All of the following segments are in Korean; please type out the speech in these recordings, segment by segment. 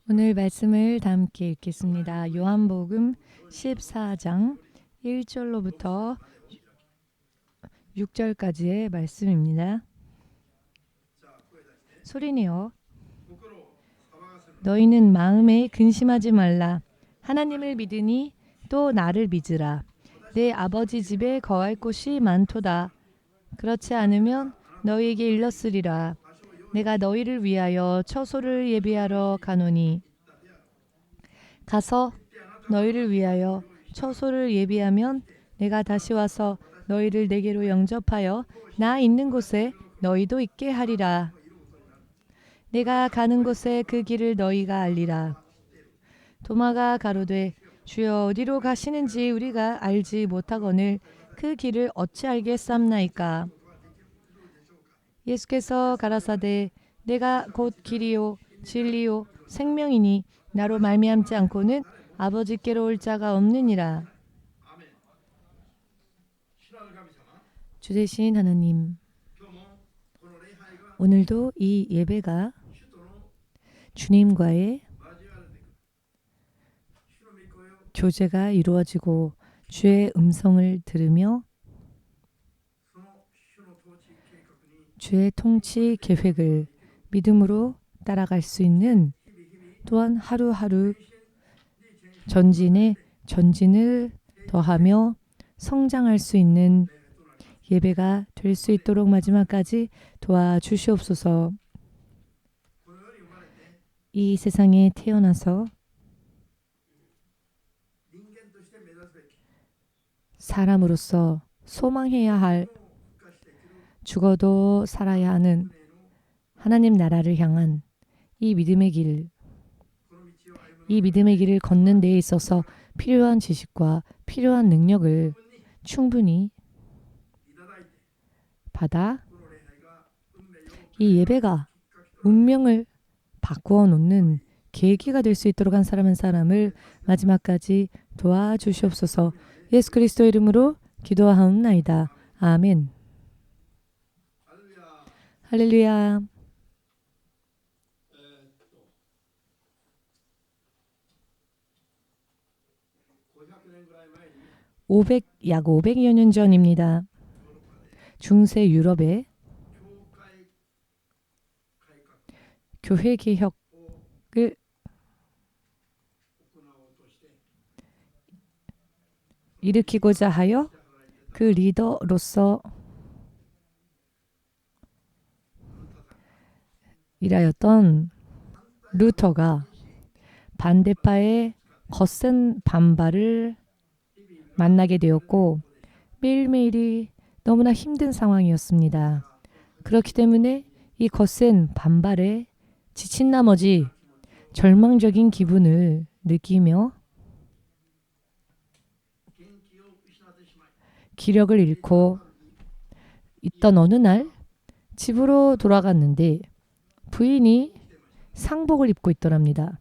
오늘 말씀을 다 함께 읽겠습니다. 요한복음 14장 1절로부터 6절까지의 말씀입니다. 소리내어 너희는 마음에 근심하지 말라. 하나님을 믿으니 또 나를 믿으라. 내 아버지 집에 거할 곳이 많도다. 그렇지 않으면 너희에게 일렀으리라. 내가 너희를 위하여 처소를 예비하러 가노니 가서 너희를 위하여 처소를 예비하면 내가 다시 와서 너희를 내게로 영접하여 나 있는 곳에 너희도 있게 하리라. 내가 가는 곳에 그 길을 너희가 알리라. 도마가 가로되 주여 어디로 가시는지 우리가 알지 못하거늘 그 길을 어찌 알겠삼나이까. 예수께서 가라사대 내가 곧 길이요 진리요 생명이니 나로 말미암지 않고는 아버지께로 올 자가 없느니라. 주 되신 하나님, 오늘도 이 예배가 주님과의 교제가 이루어지고 주의 음성을 들으며 주의 통치 계획을 믿음으로 따라갈 수 있는, 또한 하루하루 전진에 전진을 더하며 성장할 수 있는 예배가 될 수 있도록 마지막까지 도와주시옵소서. 이 세상에 태어나서 사람으로서 소망해야 할, 죽어도 살아야 하는 하나님 나라를 향한 이 믿음의 길, 이 믿음의 길을 걷는 데에 있어서 필요한 지식과 필요한 능력을 충분히 받아 이 예배가 운명을 바꾸어 놓는 계기가 될 수 있도록 한 사람 한 사람을 마지막까지 도와주시옵소서. 예수 그리스도 이름으로 기도하옵나이다. 아멘. 할렐루야. 약 500여 년 전입니다. 중세 유럽에 교회 개혁을 일으키고자 하여 그 리더로서 일하였던 루터가 반대파의 거센 반발을 만나게 되었고 매일매일이 너무나 힘든 상황이었습니다. 그렇기 때문에 이 거센 반발에 지친 나머지 절망적인 기분을 느끼며 기력을 잃고 있던 어느 날 집으로 돌아갔는데 부인이 상복을 입고 있더랍니다.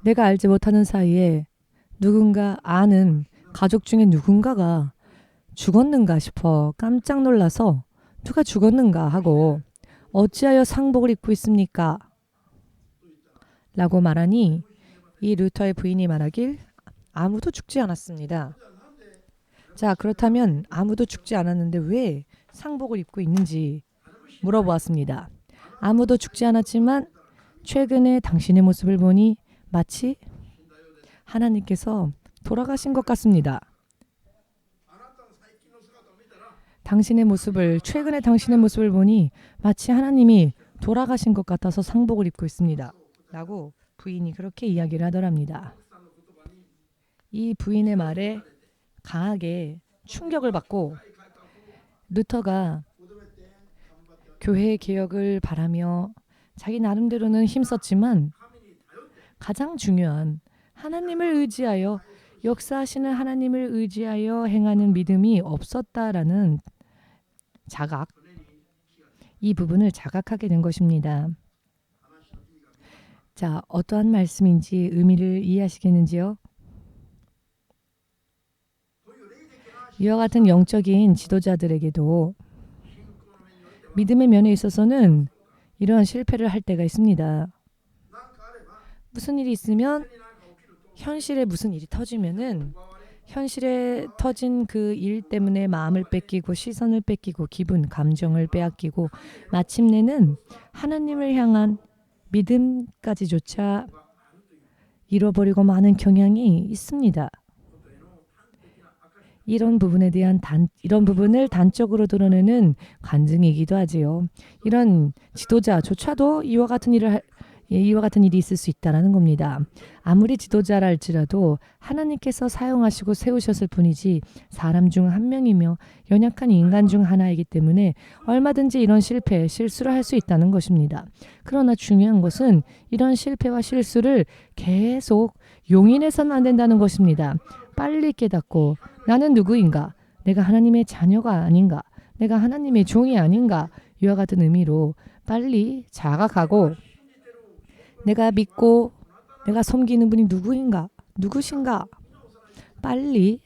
내가 알지 못하는 사이에 누군가 아는 가족 중에 누군가가 죽었는가 싶어 깜짝 놀라서 누가 죽었는가 하고 어찌하여 상복을 입고 있습니까? 라고 말하니 이 루터의 부인이 말하길 아무도 죽지 않았습니다. 자, 그렇다면 아무도 죽지 않았는데 왜 상복을 입고 있는지 물어보았습니다. 아무도 죽지 않았지만 최근에 당신의 모습을 보니 마치 하나님께서 돌아가신 것 같습니다. 최근에 당신의 모습을 보니 마치 하나님이 돌아가신 것 같아서 상복을 입고 있습니다. 라고 부인이 그렇게 이야기를 하더랍니다. 이 부인의 말에 강하게 충격을 받고 루터가 교회 개혁을 바라며 자기 나름대로는 힘썼지만 가장 중요한 하나님을 의지하여 역사하시는 하나님을 의지하여 행하는 믿음이 없었다라는 자각, 이 부분을 자각하게 된 것입니다. 자, 어떠한 말씀인지 의미를 이해하시겠는지요? 이와 같은 영적인 지도자들에게도 믿음의 면에 있어서는 이러한 실패를 할 때가 있습니다. 무슨 일이 있으면 현실에 무슨 일이 터지면은 현실에 터진 그 일 때문에 마음을 뺏기고 시선을 뺏기고 기분, 감정을 빼앗기고 마침내는 하나님을 향한 믿음까지조차 잃어버리고 마는 경향이 있습니다. 이런 부분을 단적으로 드러내는 간증이기도 하지요. 이런 지도자조차도 이와 같은 일이 있을 수 있다는 겁니다. 아무리 지도자라 할지라도 하나님께서 사용하시고 세우셨을 뿐이지 사람 중 한 명이며 연약한 인간 중 하나이기 때문에 얼마든지 이런 실수를 할 수 있다는 것입니다. 그러나 중요한 것은 이런 실패와 실수를 계속 용인해서는 안 된다는 것입니다. 빨리 깨닫고 나는 누구인가? 내가 하나님의 자녀가 아닌가? 내가 하나님의 종이 아닌가? 이와 같은 의미로 빨리 자각하고 내가 믿고 내가 섬기는 분이 누구신가? 빨리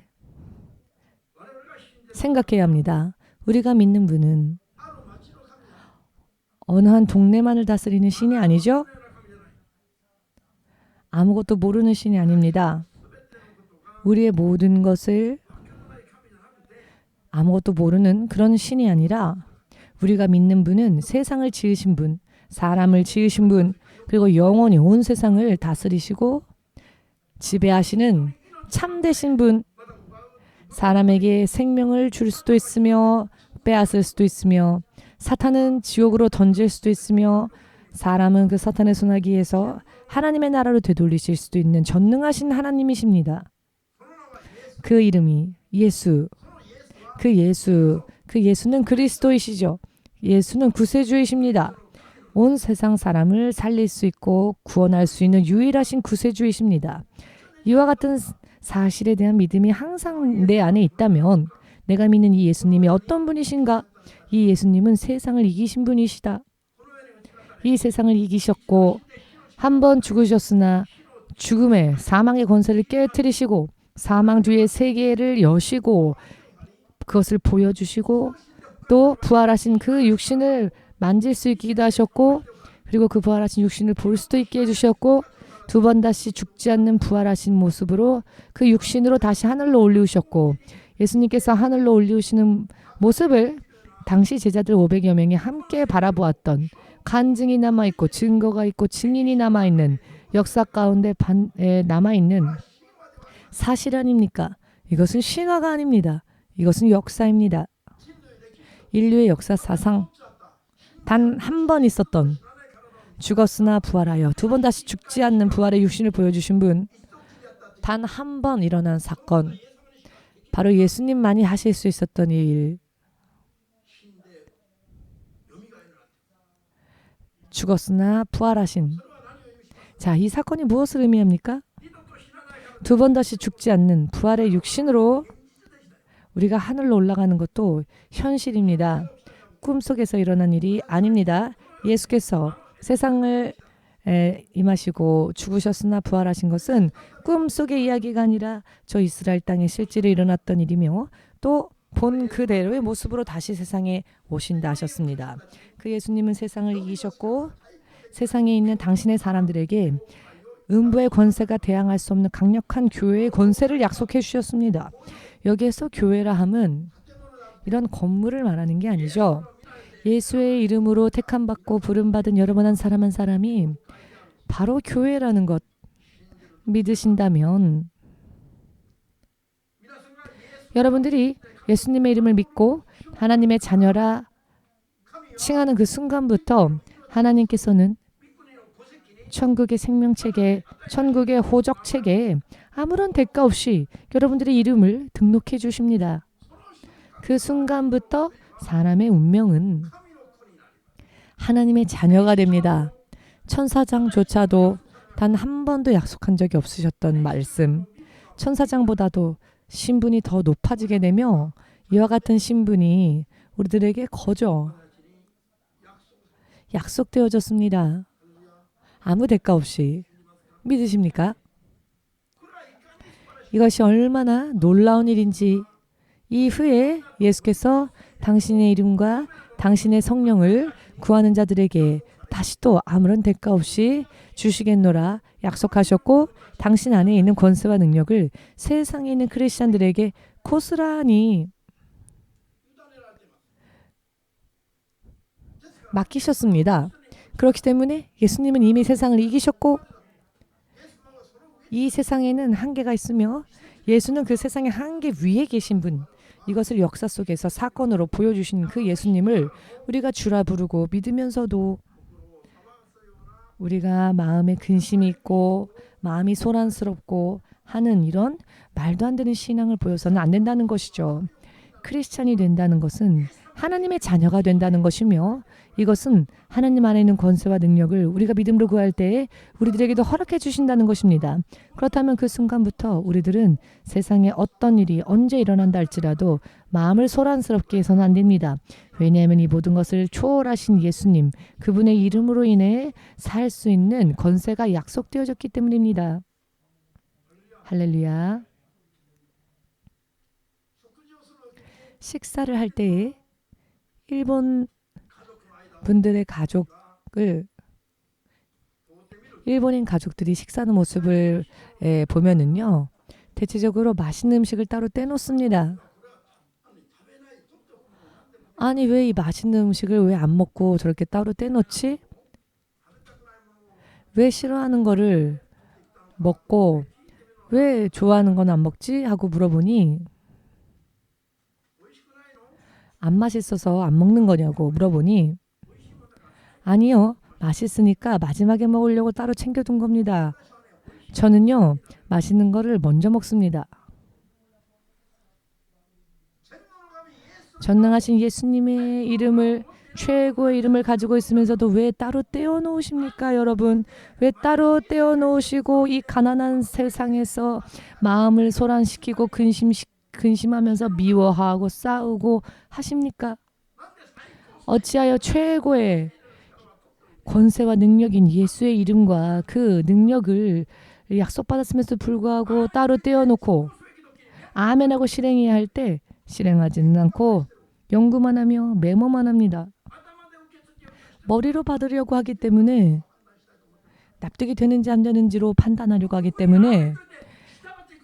생각해야 합니다. 우리가 믿는 분은 어느 한 동네만을 다스리는 신이 아니죠? 아무것도 모르는 신이 아닙니다. 우리의 모든 것을 아무것도 모르는 그런 신이 아니라 우리가 믿는 분은 세상을 지으신 분, 사람을 지으신 분, 그리고 영원히 온 세상을 다스리시고 지배하시는 참되신 분, 사람에게 생명을 줄 수도 있으며 빼앗을 수도 있으며 사탄은 지옥으로 던질 수도 있으며 사람은 그 사탄의 손아귀에서 하나님의 나라로 되돌리실 수도 있는 전능하신 하나님이십니다. 그 이름이 예수. 그 예수는 그리스도이시죠. 예수는 구세주이십니다. 온 세상 사람을 살릴 수 있고 구원할 수 있는 유일하신 구세주이십니다. 이와 같은 사실에 대한 믿음이 항상 내 안에 있다면 내가 믿는 이 예수님이 어떤 분이신가? 이 예수님은 세상을 이기신 분이시다. 이 세상을 이기셨고 한 번 죽으셨으나 죽음의 사망의 권세를 깨뜨리시고 사망 뒤에 세계를 여시고 그것을 보여주시고 또 부활하신 그 육신을 만질 수 있기도 하셨고 그리고 그 부활하신 육신을 볼 수도 있게 해주셨고 두 번 다시 죽지 않는 부활하신 모습으로 그 육신으로 다시 하늘로 올리우셨고 예수님께서 하늘로 올리우시는 모습을 당시 제자들 500여 명이 함께 바라보았던 간증이 남아있고 증거가 있고 증인이 남아있는 역사 가운데 남아있는 사실 아닙니까? 이것은 신화가 아닙니다. 이것은 역사입니다. 인류의 역사 사상 단 한 번 있었던 죽었으나 부활하여 두 번 다시 죽지 않는 부활의 육신을 보여주신 분, 단 한 번 일어난 사건, 바로 예수님만이 하실 수 있었던 일, 죽었으나 부활하신. 자, 이 사건이 무엇을 의미합니까? 두 번 다시 죽지 않는 부활의 육신으로 우리가 하늘로 올라가는 것도 현실입니다. 꿈속에서 일어난 일이 아닙니다. 예수께서 세상을 임하시고 죽으셨으나 부활하신 것은 꿈속의 이야기가 아니라 저 이스라엘 땅에 실제로 일어났던 일이며 또 본 그대로의 모습으로 다시 세상에 오신다 하셨습니다. 그 예수님은 세상을 이기셨고 세상에 있는 당신의 사람들에게 음부의 권세가 대항할 수 없는 강력한 교회의 권세를 약속해 주셨습니다. 여기에서 교회라 함은 이런 건물을 말하는 게 아니죠. 예수의 이름으로 택함받고 부름받은 여러분 한 사람이 바로 교회라는 것 믿으신다면 여러분들이 예수님의 이름을 믿고 하나님의 자녀라 칭하는 그 순간부터 하나님께서는 천국의 생명책에 천국의 호적책에 아무런 대가 없이 여러분들의 이름을 등록해 주십니다. 그 순간부터 사람의 운명은 하나님의 자녀가 됩니다. 천사장조차도 단 한 번도 약속한 적이 없으셨던 말씀, 천사장보다도 신분이 더 높아지게 되며 이와 같은 신분이 우리들에게 거저 약속되어졌습니다. 아무 대가 없이. 믿으십니까? 이것이 얼마나 놀라운 일인지 이후에 예수께서 당신의 이름과 당신의 성령을 구하는 자들에게 다시 또 아무런 대가 없이 주시겠노라 약속하셨고 당신 안에 있는 권세와 능력을 세상에 있는 크리스찬들에게 고스란히 맡기셨습니다. 그렇기 때문에 예수님은 이미 세상을 이기셨고 이 세상에는 한계가 있으며 예수는 그 세상의 한계 위에 계신 분, 이것을 역사 속에서 사건으로 보여주신 그 예수님을 우리가 주라 부르고 믿으면서도 우리가 마음에 근심이 있고 마음이 소란스럽고 하는 이런 말도 안 되는 신앙을 보여서는 안 된다는 것이죠. 크리스찬이 된다는 것은 하나님의 자녀가 된다는 것이며 이것은 하나님 안에 있는 권세와 능력을 우리가 믿음으로 구할 때에 우리들에게도 허락해 주신다는 것입니다. 그렇다면 그 순간부터 우리들은 세상에 어떤 일이 언제 일어난다 할지라도 마음을 소란스럽게 해서는 안 됩니다. 왜냐하면 이 모든 것을 초월하신 예수님, 그분의 이름으로 인해 살 수 있는 권세가 약속되어졌기 때문입니다. 할렐루야. 식사를 할 때에 일본 분들의 가족을 일본인 가족들이 식사하는 모습을 보면은요, 대체적으로 맛있는 음식을 따로 떼놓습니다. 아니 왜 이 맛있는 음식을 왜 안 먹고 저렇게 따로 떼놓지? 왜 싫어하는 거를 먹고 왜 좋아하는 건 안 먹지? 하고 물어보니 안 맛있어서 안 먹는 거냐고 물어보니 아니요. 맛있으니까 마지막에 먹으려고 따로 챙겨둔 겁니다. 저는요. 맛있는 거를 먼저 먹습니다. 전능하신 예수님의 이름을 최고의 이름을 가지고 있으면서도 왜 따로 떼어놓으십니까 여러분? 왜 따로 떼어놓으시고 이 가난한 세상에서 마음을 소란시키고 근심하면서 미워하고 싸우고 하십니까? 어찌하여 최고의 권세와 능력인 예수의 이름과 그 능력을 약속받았음에도 불구하고 따로 떼어놓고 아멘하고 실행해야 할 때 실행하지는 않고 연구만 하며 메모만 합니다. 머리로 받으려고 하기 때문에 납득이 되는지 안 되는지로 판단하려고 하기 때문에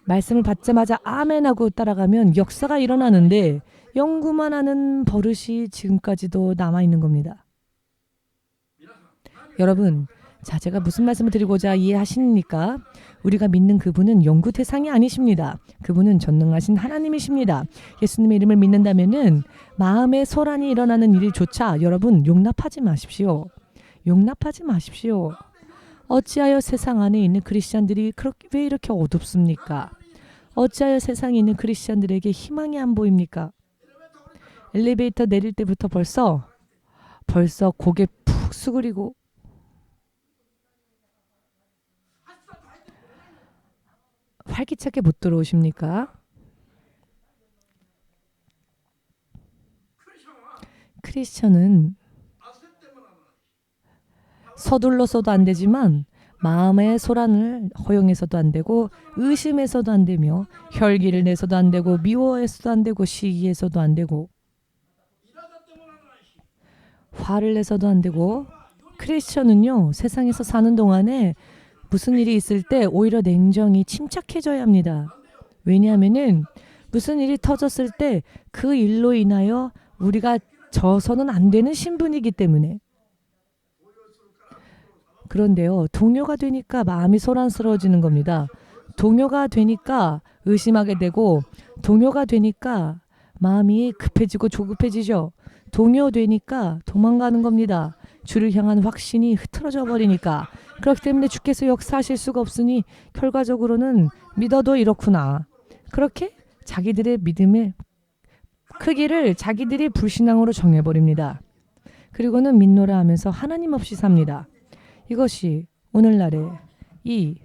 말씀을 받자마자 아멘하고 따라가면 역사가 일어나는데 연구만 하는 버릇이 지금까지도 남아있는 겁니다. 여러분, 자 제가 무슨 말씀을 드리고자 이해하십니까? 우리가 믿는 그분은 연구 대상이 아니십니다. 그분은 전능하신 하나님이십니다. 예수님의 이름을 믿는다면은 마음의 소란이 일어나는 일조차 여러분 용납하지 마십시오. 용납하지 마십시오. 어찌하여 세상 안에 있는 크리스찬들이 왜 이렇게 어둡습니까? 어찌하여 세상에 있는 크리스찬들에게 희망이 안 보입니까? 엘리베이터 내릴 때부터 벌써 고개 푹 수그리고 활기차게 못 들어오십니까? 크리스천은 서둘러서도 안 되지만 마음의 소란을 허용해서도 안 되고 의심해서도 안 되며 혈기를 내서도 안 되고 미워해서도 안 되고 시기해서도 안 되고 화를 내서도 안 되고 크리스천은요 세상에서 사는 동안에 무슨 일이 있을 때 오히려 냉정히 침착해져야 합니다. 왜냐하면은 무슨 일이 터졌을 때 그 일로 인하여 우리가 져서는 안 되는 신분이기 때문에. 그런데요, 동요가 되니까 마음이 소란스러워지는 겁니다. 동요가 되니까 의심하게 되고 동요가 되니까 마음이 급해지고 조급해지죠. 동요 되니까 도망가는 겁니다. 주를 향한 확신이 흐트러져 버리니까. 그렇기 때문에 주께서 역사하실 수가 없으니 결과적으로는 믿어도 이렇구나. 그렇게 자기들의 믿음의 크기를 자기들이 불신앙으로 정해버립니다. 그리고는 믿노라 하면서 하나님 없이 삽니다. 이것이 오늘날의 이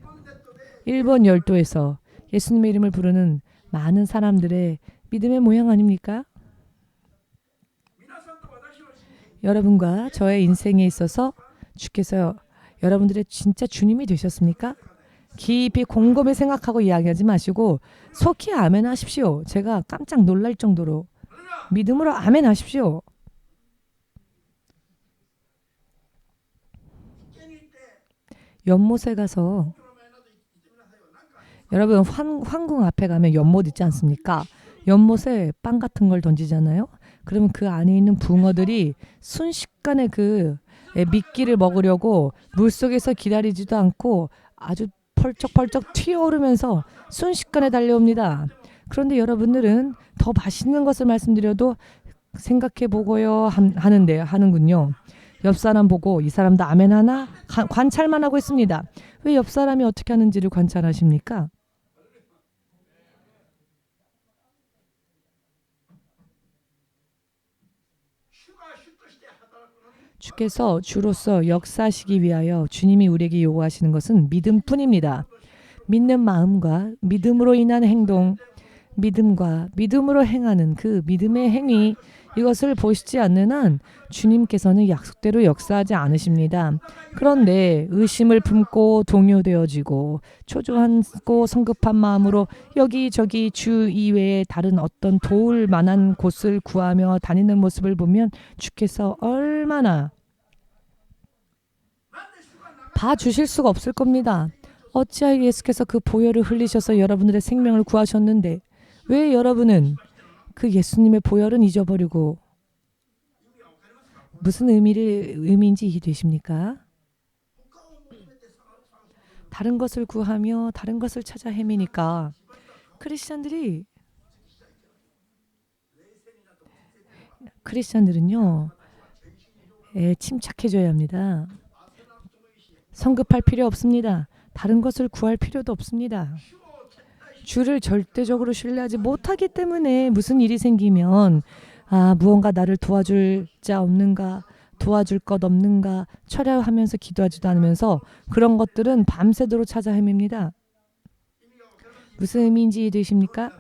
일본 열도에서 예수님의 이름을 부르는 많은 사람들의 믿음의 모양 아닙니까? 여러분과 저의 인생에 있어서 주께서 여러분들의 진짜 주님이 되셨습니까? 깊이 곰곰이 생각하고 이야기하지 마시고 속히 아멘 하십시오. 제가 깜짝 놀랄 정도로 믿음으로 아멘 하십시오. 연못에 가서 여러분 황궁 앞에 가면 연못 있지 않습니까? 연못에 빵 같은 걸 던지잖아요. 그러면 그 안에 있는 붕어들이 순식간에 그 미끼를 먹으려고 물속에서 기다리지도 않고 아주 펄쩍펄쩍 튀어오르면서 순식간에 달려옵니다. 그런데 여러분들은 더 맛있는 것을 말씀드려도 생각해 보고요 하는군요. 옆 사람 보고 이 사람도 아멘 하나 관찰만 하고 있습니다. 왜 옆 사람이 어떻게 하는지를 관찰하십니까? 주께서 주로서 역사하시기 위하여 주님이 우리에게 요구하시는 것은 믿음뿐입니다. 믿는 마음과 믿음으로 인한 행동, 믿음과 믿음으로 행하는 그 믿음의 행위, 이것을 보시지 않는 한 주님께서는 약속대로 역사하지 않으십니다. 그런데 의심을 품고 동요되어지고 초조하고 성급한 마음으로 여기저기 주 이외에 다른 어떤 도울 만한 곳을 구하며 다니는 모습을 보면 주께서 얼마나 봐주실 수가 없을 겁니다. 어찌하여 예수께서 그 보혈을 흘리셔서 여러분들의 생명을 구하셨는데 왜 여러분은 그 예수님의 보혈은 잊어버리고 무슨 의미인지 이해되십니까? 다른 것을 구하며 다른 것을 찾아 헤매니까 크리스찬들은요 침착해져야 합니다. 성급할 필요 없습니다. 다른 것을 구할 필요도 없습니다. 주를 절대적으로 신뢰하지 못하기 때문에 무슨 일이 생기면 무언가 나를 도와줄 자 없는가, 도와줄 것 없는가 철야하면서 기도하지도 않으면서 그런 것들은 밤새도록 찾아 헤맵니다. 무슨 의미인지 이해되십니까?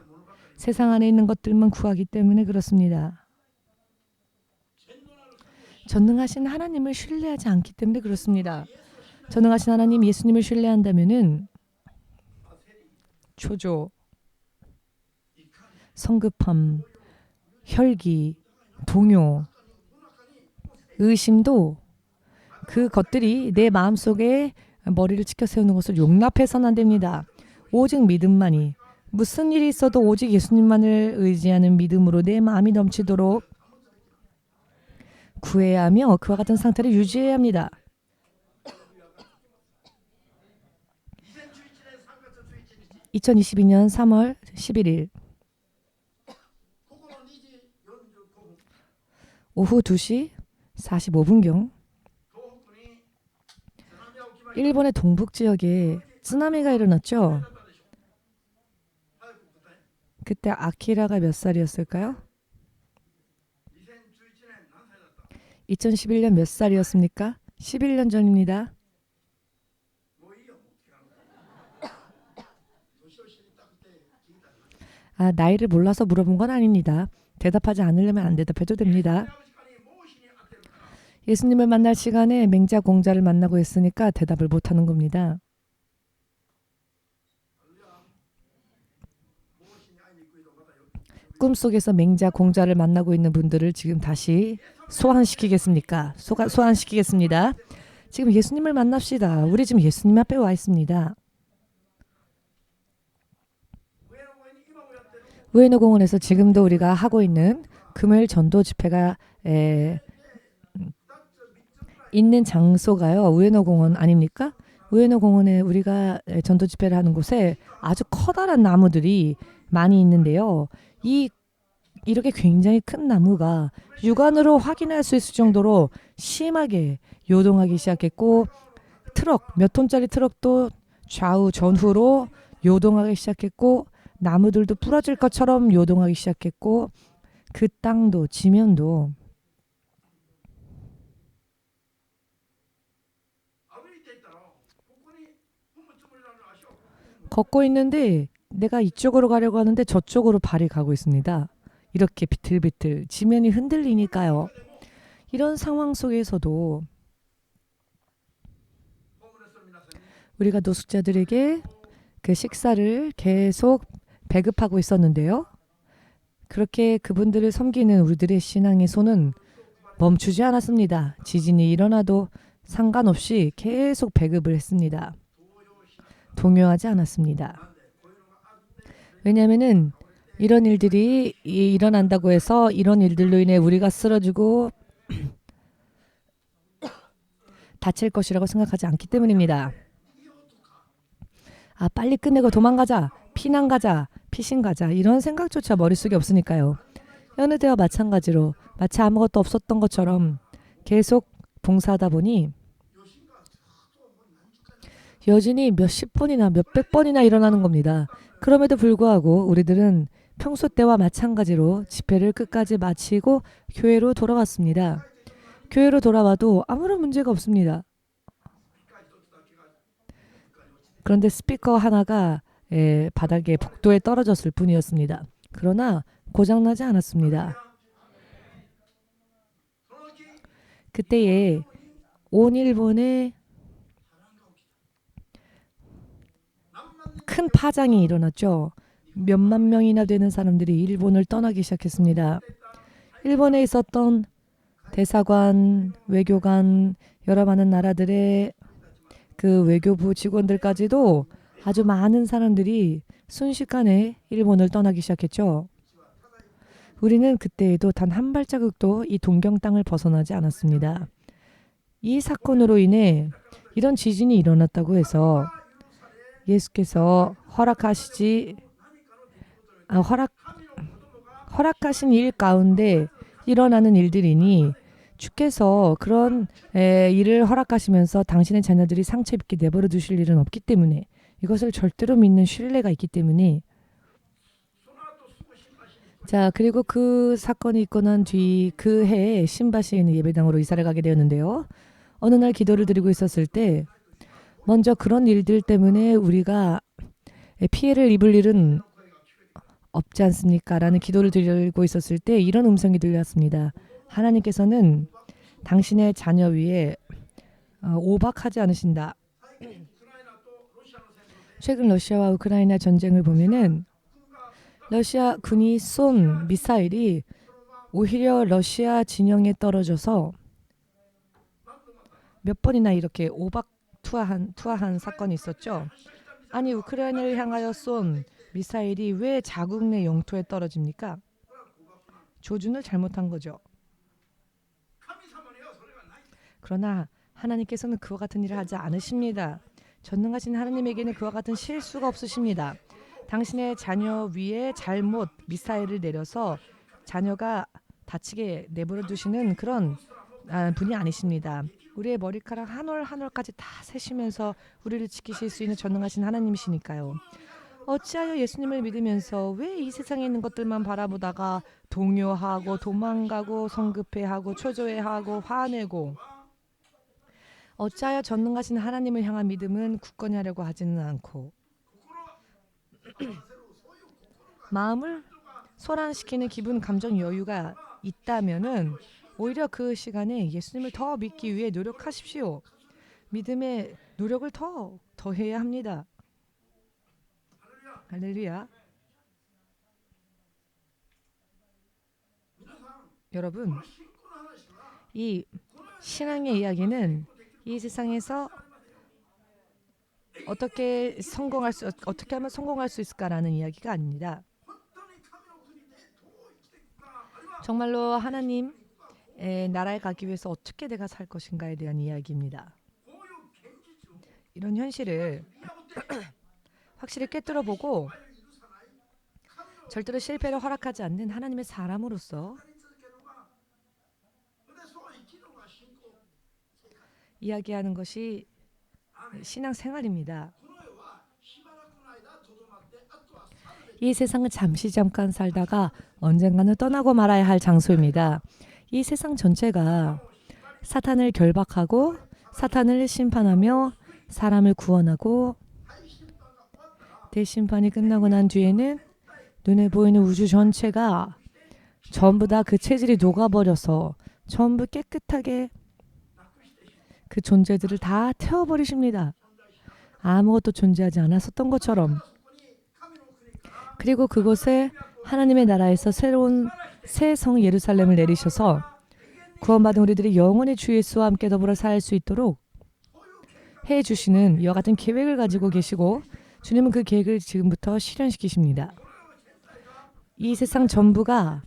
세상 안에 있는 것들만 구하기 때문에 그렇습니다. 전능하신 하나님을 신뢰하지 않기 때문에 그렇습니다. 전능하신 하나님 예수님을 신뢰한다면은 초조, 성급함, 혈기, 동요, 의심도 그것들이 내 마음속에 머리를 치켜 세우는 것을 용납해서는 안 됩니다. 오직 믿음만이 무슨 일이 있어도 오직 예수님만을 의지하는 믿음으로 내 마음이 넘치도록 구해야 하며 그와 같은 상태를 유지해야 합니다. (2022년 3월 11일) 오후 2시 45분경 일본의 동북 지역에 쓰나미가 일어났죠. 그때 아키라가 몇 살이었을까요? 2011년 몇 살이었습니까? 11년 전입니다. 나이를 몰라서 물어본 건 아닙니다. 대답하지 않으려면 안 대답해도 됩니다. 예수님을 만날 시간에 맹자 공자를 만나고 있으니까 대답을 못하는 겁니다. 꿈속에서 맹자 공자를 만나고 있는 분들을 지금 다시 소환시키겠습니까? 소환시키겠습니다. 지금 예수님을 만납시다. 우리 지금 예수님 앞에 와 있습니다. 우에노 공원에서 지금도 우리가 하고 있는 금요일 전도 집회가 있는 장소가요. 우에노 공원 아닙니까? 우에노 공원에 우리가 전도 집회를 하는 곳에 아주 커다란 나무들이 많이 있는데요. 이렇게 굉장히 큰 나무가 육안으로 확인할 수 있을 정도로 심하게 요동하기 시작했고 몇 톤짜리 트럭도 좌우 전후로 요동하기 시작했고 나무들도 부러질 것처럼 요동하기 시작했고 그 땅도 지면도 걷고 있는데 내가 이쪽으로 가려고 하는데 저쪽으로 발이 가고 있습니다. 이렇게 비틀비틀 지면이 흔들리니까요. 이런 상황 속에서도 우리가 노숙자들에게 그 식사를 계속 배급하고 있었는데요. 그렇게 그분들을 섬기는 우리들의 신앙의 손은 멈추지 않았습니다. 지진이 일어나도 상관없이 계속 배급을 했습니다. 동요하지 않았습니다. 왜냐하면은 이런 일들이 일어난다고 해서 이런 일들로 인해 우리가 쓰러지고 다칠 것이라고 생각하지 않기 때문입니다. 빨리 끝내고 도망가자, 피난 가자, 피신 가자 이런 생각조차 머릿속에 없으니까요. 여느 때와 마찬가지로 마치 아무것도 없었던 것처럼 계속 봉사하다 보니 여진이 몇십 번이나 몇백 번이나 일어나는 겁니다. 그럼에도 불구하고 우리들은 평소 때와 마찬가지로 집회를 끝까지 마치고 교회로 돌아왔습니다. 교회로 돌아와도 아무런 문제가 없습니다. 그런데 스피커 하나가 바닥에 복도에 떨어졌을 뿐이었습니다. 그러나 고장나지 않았습니다. 그때에 온 일본에 큰 파장이 일어났죠. 몇만 명이나 되는 사람들이 일본을 떠나기 시작했습니다. 일본에 있었던 대사관, 외교관, 여러 많은 나라들의 그 외교부 직원들까지도 아주 많은 사람들이 순식간에 일본을 떠나기 시작했죠. 우리는 그때에도 단 한 발자국도 이 동경 땅을 벗어나지 않았습니다. 이 사건으로 인해 이런 지진이 일어났다고 해서 예수께서 허락하신 일 가운데 일어나는 일들이니 주께서 그런 일을 허락하시면서 당신의 자녀들이 상처 입게 내버려 두실 일은 없기 때문에 이것을 절대로 믿는 신뢰가 있기 때문에 자 그리고 그 사건이 있고 난 뒤 그 해에 신바시에 있는 예배당으로 이사를 가게 되었는데요. 어느 날 기도를 드리고 있었을 때 먼저 그런 일들 때문에 우리가 피해를 입을 일은 없지 않습니까? 라는 기도를 드리고 있었을 때 이런 음성이 들렸습니다. 하나님께서는 당신의 자녀 위에 오박하지 않으신다. 최근 러시아와 우크라이나 전쟁을 보면은 러시아 군이 쏜 미사일이 오히려 러시아 진영에 떨어져서 몇 번이나 이렇게 투하한 사건이 있었죠. 아니 우크라이나를 향하여 쏜 미사일이 왜 자국 내 영토에 떨어집니까? 조준을 잘못한 거죠. 그러나 하나님께서는 그와 같은 일을 하지 않으십니다. 전능하신 하나님에게는 그와 같은 실수가 없으십니다. 당신의 자녀 위에 잘못 미사일을 내려서 자녀가 다치게 내버려 두시는 그런 분이 아니십니다. 우리의 머리카락 한 올 한 올까지 다 세시면서 우리를 지키실 수 있는 전능하신 하나님이시니까요. 어찌하여 예수님을 믿으면서 왜 이 세상에 있는 것들만 바라보다가 동요하고 도망가고 성급해하고 초조해하고 화내고 어찌하여 전능하신 하나님을 향한 믿음은 굳건히 하려고 하지는 않고 마음을 소란시키는 기분 감정 여유가 있다면은 오히려 그 시간에 예수님을 더 믿기 위해 노력하십시오. 믿음의 노력을 더 해야 합니다. 할렐루야. 여러분, 이 신앙의 이야기는 이 세상에서 어떻게 하면 성공할 수 있을까라는 이야기가 아닙니다. 정말로 하나님의 나라에 가기 위해서 어떻게 내가 살 것인가에 대한 이야기입니다. 이런 현실을 확실히 꿰뚫어 보고 절대로 실패를 허락하지 않는 하나님의 사람으로서 이야기하는 것이 신앙생활입니다. 이 세상은 잠깐 살다가 언젠가는 떠나고 말아야 할 장소입니다. 이 세상 전체가 사탄을 결박하고 사탄을 심판하며 사람을 구원하고 대심판이 끝나고 난 뒤에는 눈에 보이는 우주 전체가 전부 다 그 체질이 녹아버려서 전부 깨끗하게 그 존재들을 다 태워버리십니다. 아무것도 존재하지 않았었던 것처럼. 그리고 그곳에 하나님의 나라에서 새로운 새 성 예루살렘을 내리셔서 구원받은 우리들이 영원히 주 예수와 함께 더불어 살 수 있도록 해주시는 이와 같은 계획을 가지고 계시고 주님은 그 계획을 지금부터 실현시키십니다. 이 세상 전부가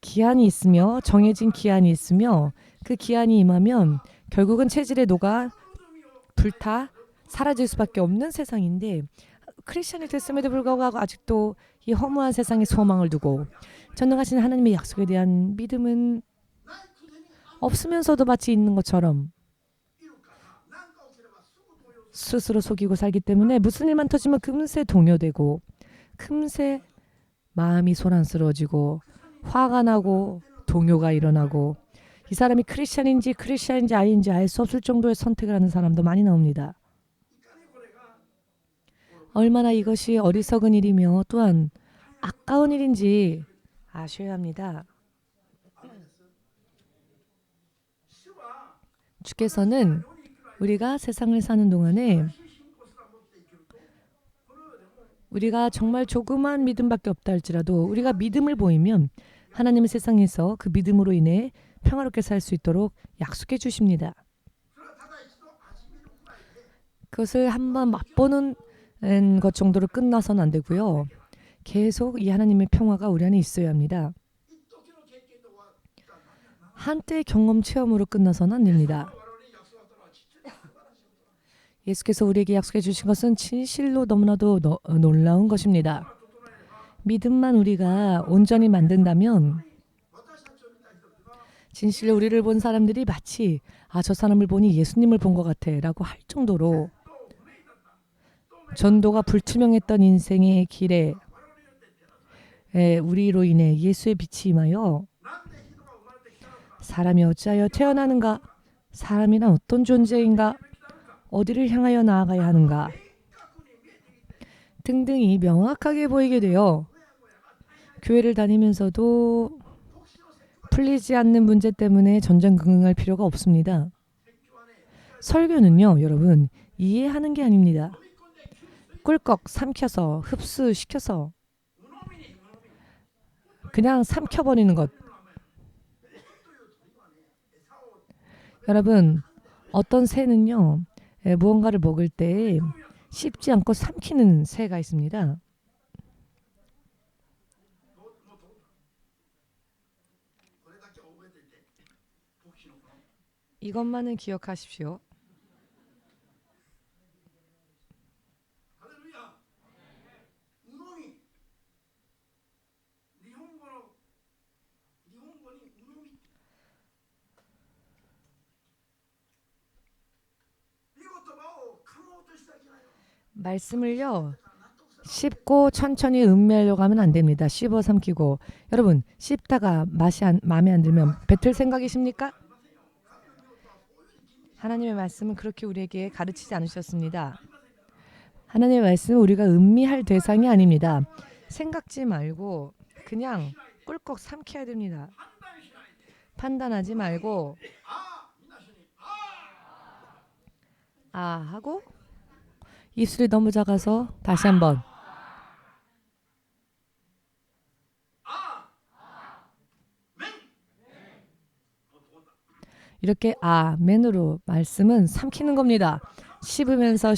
기한이 있으며 정해진 기한이 있으며 그 기한이 임하면 결국은 체질에 녹아 불타 사라질 수밖에 없는 세상인데 크리스천이 됐음에도 불구하고 아직도 이 허무한 세상에 소망을 두고 전능하신 하나님의 약속에 대한 믿음은 없으면서도 마치 있는 것처럼 스스로 속이고 살기 때문에 무슨 일만 터지면 금세 동요되고 금세 마음이 소란스러워지고 화가 나고 동요가 일어나고 이 사람이 크리스천인지 아닌지 알 수 없을 정도의 선택을 하는 사람도 많이 나옵니다. 얼마나 이것이 어리석은 일이며 또한 아까운 일인지 아셔야 합니다. 주께서는 우리가 세상을 사는 동안에 우리가 정말 조그만 믿음밖에 없다 할지라도 우리가 믿음을 보이면 하나님은 세상에서 그 믿음으로 인해 평화롭게 살 수 있도록 약속해 주십니다. 그것을 한번 맛보는 것 정도로 끝나서는 안 되고요. 계속 이 하나님의 평화가 우리 안에 있어야 합니다. 한때의 경험 체험으로 끝나서는 안 됩니다. 예수께서 우리에게 약속해 주신 것은 진실로 너무나도 놀라운 것입니다. 믿음만 우리가 온전히 만든다면 진실로 우리를 본 사람들이 마치 저 사람을 보니 예수님을 본 것 같아 라고 할 정도로 전도가 불투명했던 인생의 길에 우리로 인해 예수의 빛이 임하여 사람이 어찌하여 태어나는가? 사람이란 어떤 존재인가? 어디를 향하여 나아가야 하는가? 등등이 명확하게 보이게 되어 교회를 다니면서도 풀리지 않는 문제 때문에 전전긍긍할 필요가 없습니다. 설교는요, 여러분, 이해하는 게 아닙니다. 꿀꺽 삼켜서 흡수시켜서 그냥 삼켜버리는 것. 여러분, 어떤 새는요, 무언가를 먹을 때 씹지 않고 삼키는 새가 있습니다. 이것만은 기억하십시오. 말씀을요, 씹고 천천히 음미하려고 하면 안 됩니다. 씹어 삼키고. 여러분, 씹다가 마음에 안 들면 뱉을 생각이십니까? 하나님의 말씀은 그렇게 우리에게 가르치지 않으셨습니다. 하나님의 말씀은 우리가 음미할 대상이 아닙니다. 생각지 말고 그냥 꿀꺽 삼켜야 됩니다. 판단하지 말고 하고 입술이 너무 작아서 다시 한번 이렇게 아멘으로 말씀은 삼키는 겁니다. 씹으면서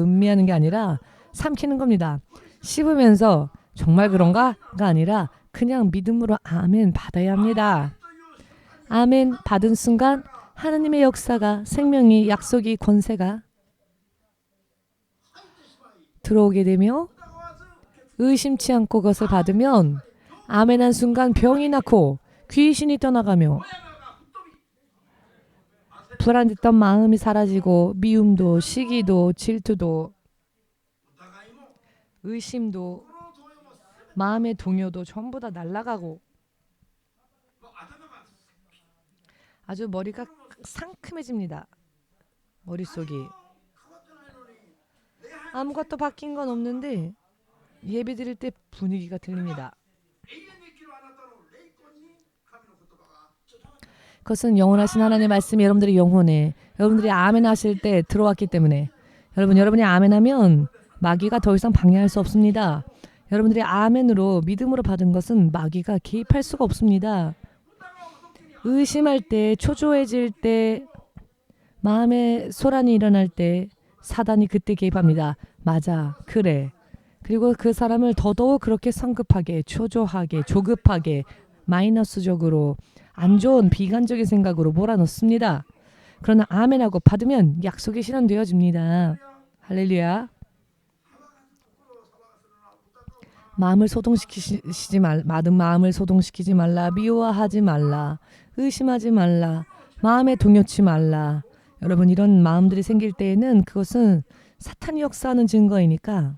음미하는 게 아니라 삼키는 겁니다. 씹으면서 정말 그런가가 아니라 그냥 믿음으로 아멘 받아야 합니다. 아멘 받은 순간 하나님의 역사가 생명이 약속이 권세가 들어오게 되며 의심치 않고 그것을 받으면 아멘한 순간 병이 낫고 귀신이 떠나가며 불안했던 마음이 사라지고 미움도 시기도 질투도 의심도 마음의 동요도 전부 다 날아가고 아주 머리가 상큼해집니다. 머릿속이 아무것도 바뀐 건 없는데 예배 드릴 때 분위기가 들립니다. 그것은 영원하신 하나님의 말씀이 여러분들의 영혼에 여러분들이 아멘 하실 때 들어왔기 때문에 여러분이 아멘하면 마귀가 더 이상 방해할 수 없습니다. 여러분들이 아멘으로 믿음으로 받은 것은 마귀가 개입할 수가 없습니다. 의심할 때, 초조해질 때, 마음에 소란이 일어날 때 사단이 그때 개입합니다. 맞아, 그래. 그리고 그 사람을 더더욱 그렇게 성급하게, 초조하게, 조급하게, 마이너스적으로 안 좋은 비관적인 생각으로 몰아넣습니다. 그러나 아멘하고 받으면 약속이 실현되어집니다. 할렐루야. 마음을 소동시키지 말라. 미워하지 말라. 의심하지 말라. 마음에 동요치 말라. 여러분, 이런 마음들이 생길 때에는 그것은 사탄이 역사하는 증거이니까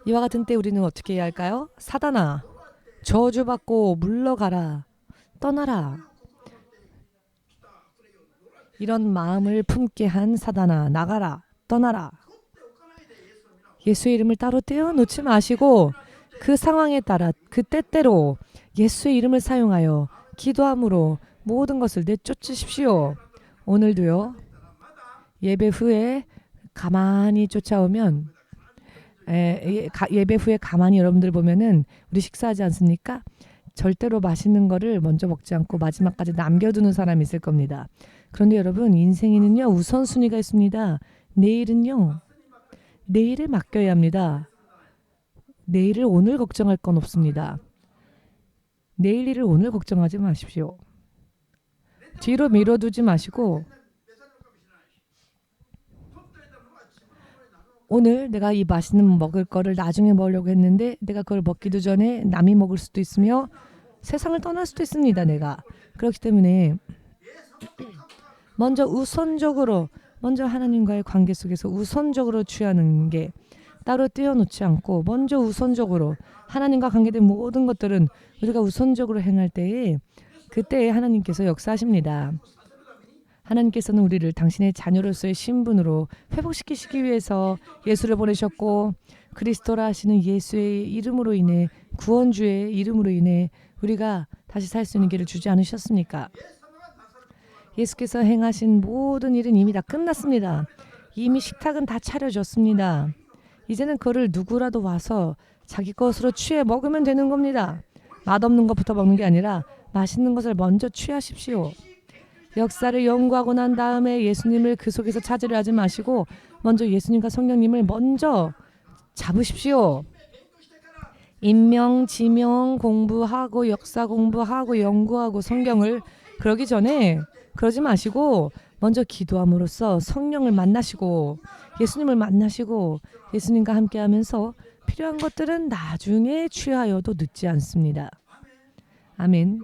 이와 같은 때 우리는 어떻게 해야 할까요? 사단아, 저주받고 물러가라. 떠나라. 이런 마음을 품게 한 사단아, 나가라. 떠나라. 예수의 이름을 따로 떼어놓지 마시고 그 상황에 따라 그 때때로 예수의 이름을 사용하여 기도함으로 모든 것을 내쫓으십시오. 오늘도요. 예배 후에 가만히 쫓아오면 예배 후에 가만히 여러분들 보면은 우리 식사하지 않습니까? 절대로 맛있는 거를 먼저 먹지 않고 마지막까지 남겨두는 사람이 있을 겁니다. 그런데 여러분, 인생에는요 우선순위가 있습니다. 내일은요, 내일을 맡겨야 합니다. 내일을 오늘 걱정할 건 없습니다. 내일 일을 오늘 걱정하지 마십시오. 뒤로 미뤄두지 마시고 오늘 내가 이 맛있는 먹을 거를 나중에 먹으려고 했는데 내가 그걸 먹기도 전에 남이 먹을 수도 있으며 세상을 떠날 수도 있습니다. 내가. 그렇기 때문에 먼저 하나님과의 관계 속에서 우선적으로 취하는 게 따로 떼어놓지 않고 먼저 우선적으로 하나님과 관계된 모든 것들은 우리가 우선적으로 행할 때에 그때 하나님께서 역사하십니다. 하나님께서는 우리를 당신의 자녀로서의 신분으로 회복시키시기 위해서 예수를 보내셨고 그리스도라 하시는 예수의 이름으로 인해 구원주의 이름으로 인해 우리가 다시 살 수 있는 길을 주지 않으셨습니까? 예수께서 행하신 모든 일은 이미 다 끝났습니다. 이미 식탁은 다 차려졌습니다. 이제는 그를 누구라도 와서 자기 것으로 취해 먹으면 되는 겁니다. 맛없는 것부터 먹는 게 아니라 맛있는 것을 먼저 취하십시오. 역사를 연구하고 난 다음에 예수님을 그 속에서 찾으려 하지 마시고 먼저 예수님과 성령님을 먼저 잡으십시오. 인명, 지명 공부하고 역사 공부하고 연구하고 성경을 그러기 전에 그러지 마시고 먼저 기도함으로써 성령을 만나시고 예수님을 만나시고 예수님과 함께하면서 필요한 것들은 나중에 취하여도 늦지 않습니다. 아멘.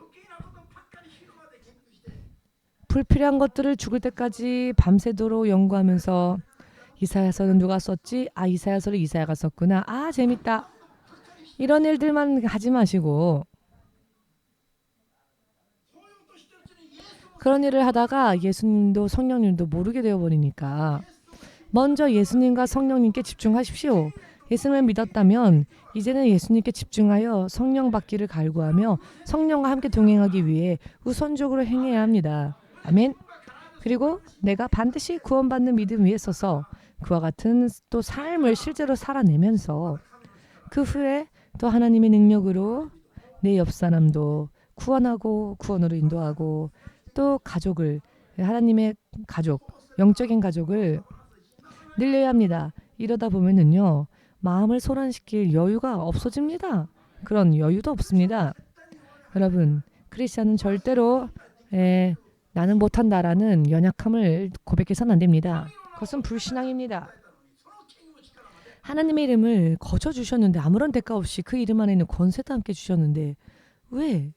불필요한 것들을 죽을 때까지 밤새도록 연구하면서 이사야서는 누가 썼지? 아, 이사야서를 이사야가 썼구나. 아, 재밌다. 이런 일들만 하지 마시고 그런 일을 하다가 예수님도 성령님도 모르게 되어버리니까 먼저 예수님과 성령님께 집중하십시오. 예수님을 믿었다면 이제는 예수님께 집중하여 성령 받기를 갈구하며 성령과 함께 동행하기 위해 우선적으로 행해야 합니다. 아멘. 그리고 내가 반드시 구원받는 믿음 위에 서서 그와 같은 또 삶을 실제로 살아내면서 그 후에 또 하나님의 능력으로 내 옆 사람도 구원하고 구원으로 인도하고 또 가족을 하나님의 가족, 영적인 가족을 늘려야 합니다. 이러다 보면은요. 마음을 소란시킬 여유가 없어집니다. 그런 여유도 없습니다. 여러분, 크리스찬은 절대로 나는 못한다라는 연약함을 고백해서는 안 됩니다. 그것은 불신앙입니다. 하나님의 이름을 거저주셨는데 아무런 대가 없이 그 이름 안에 있는 권세도 함께 주셨는데 왜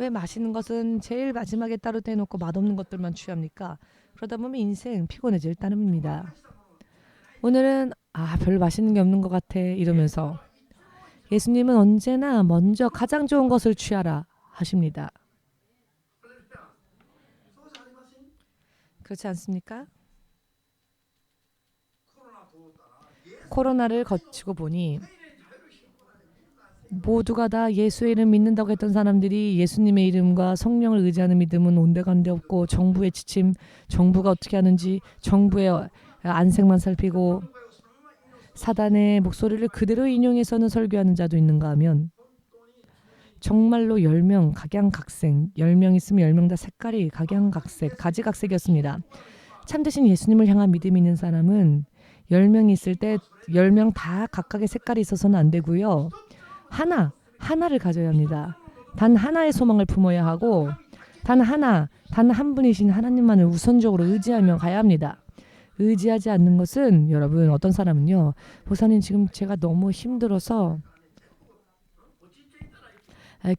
맛있는 것은 제일 마지막에 따로 떼놓고 맛없는 것들만 취합니까? 그러다 보면 인생 피곤해질 따름입니다. 오늘은 별로 맛있는 게 없는 것 같아 이러면서 예수님은 언제나 먼저 가장 좋은 것을 취하라 하십니다. 그렇지 않습니까? 코로나를 거치고 보니 모두가 다 예수의 이름 믿는다고 했던 사람들이 예수님의 이름과 성령을 의지하는 믿음은 온데간데 없고 정부의 지침, 정부가 어떻게 하는지 정부의 안색만 살피고 사단의 목소리를 그대로 인용해서는 설교하는 자도 있는가 하면 정말로 10명 각양각색, 10명 있으면 10명 다 색깔이 각양각색, 가지각색이었습니다. 참되신 예수님을 향한 믿음이 있는 사람은 10명 있을 때 10명 다 각각의 색깔이 있어서는 안 되고요. 하나를 가져야 합니다. 단 하나의 소망을 품어야 하고 단 한 분이신 하나님만을 우선적으로 의지하며 가야 합니다. 의지하지 않는 것은 여러분 어떤 사람은요. 목사님 지금 제가 너무 힘들어서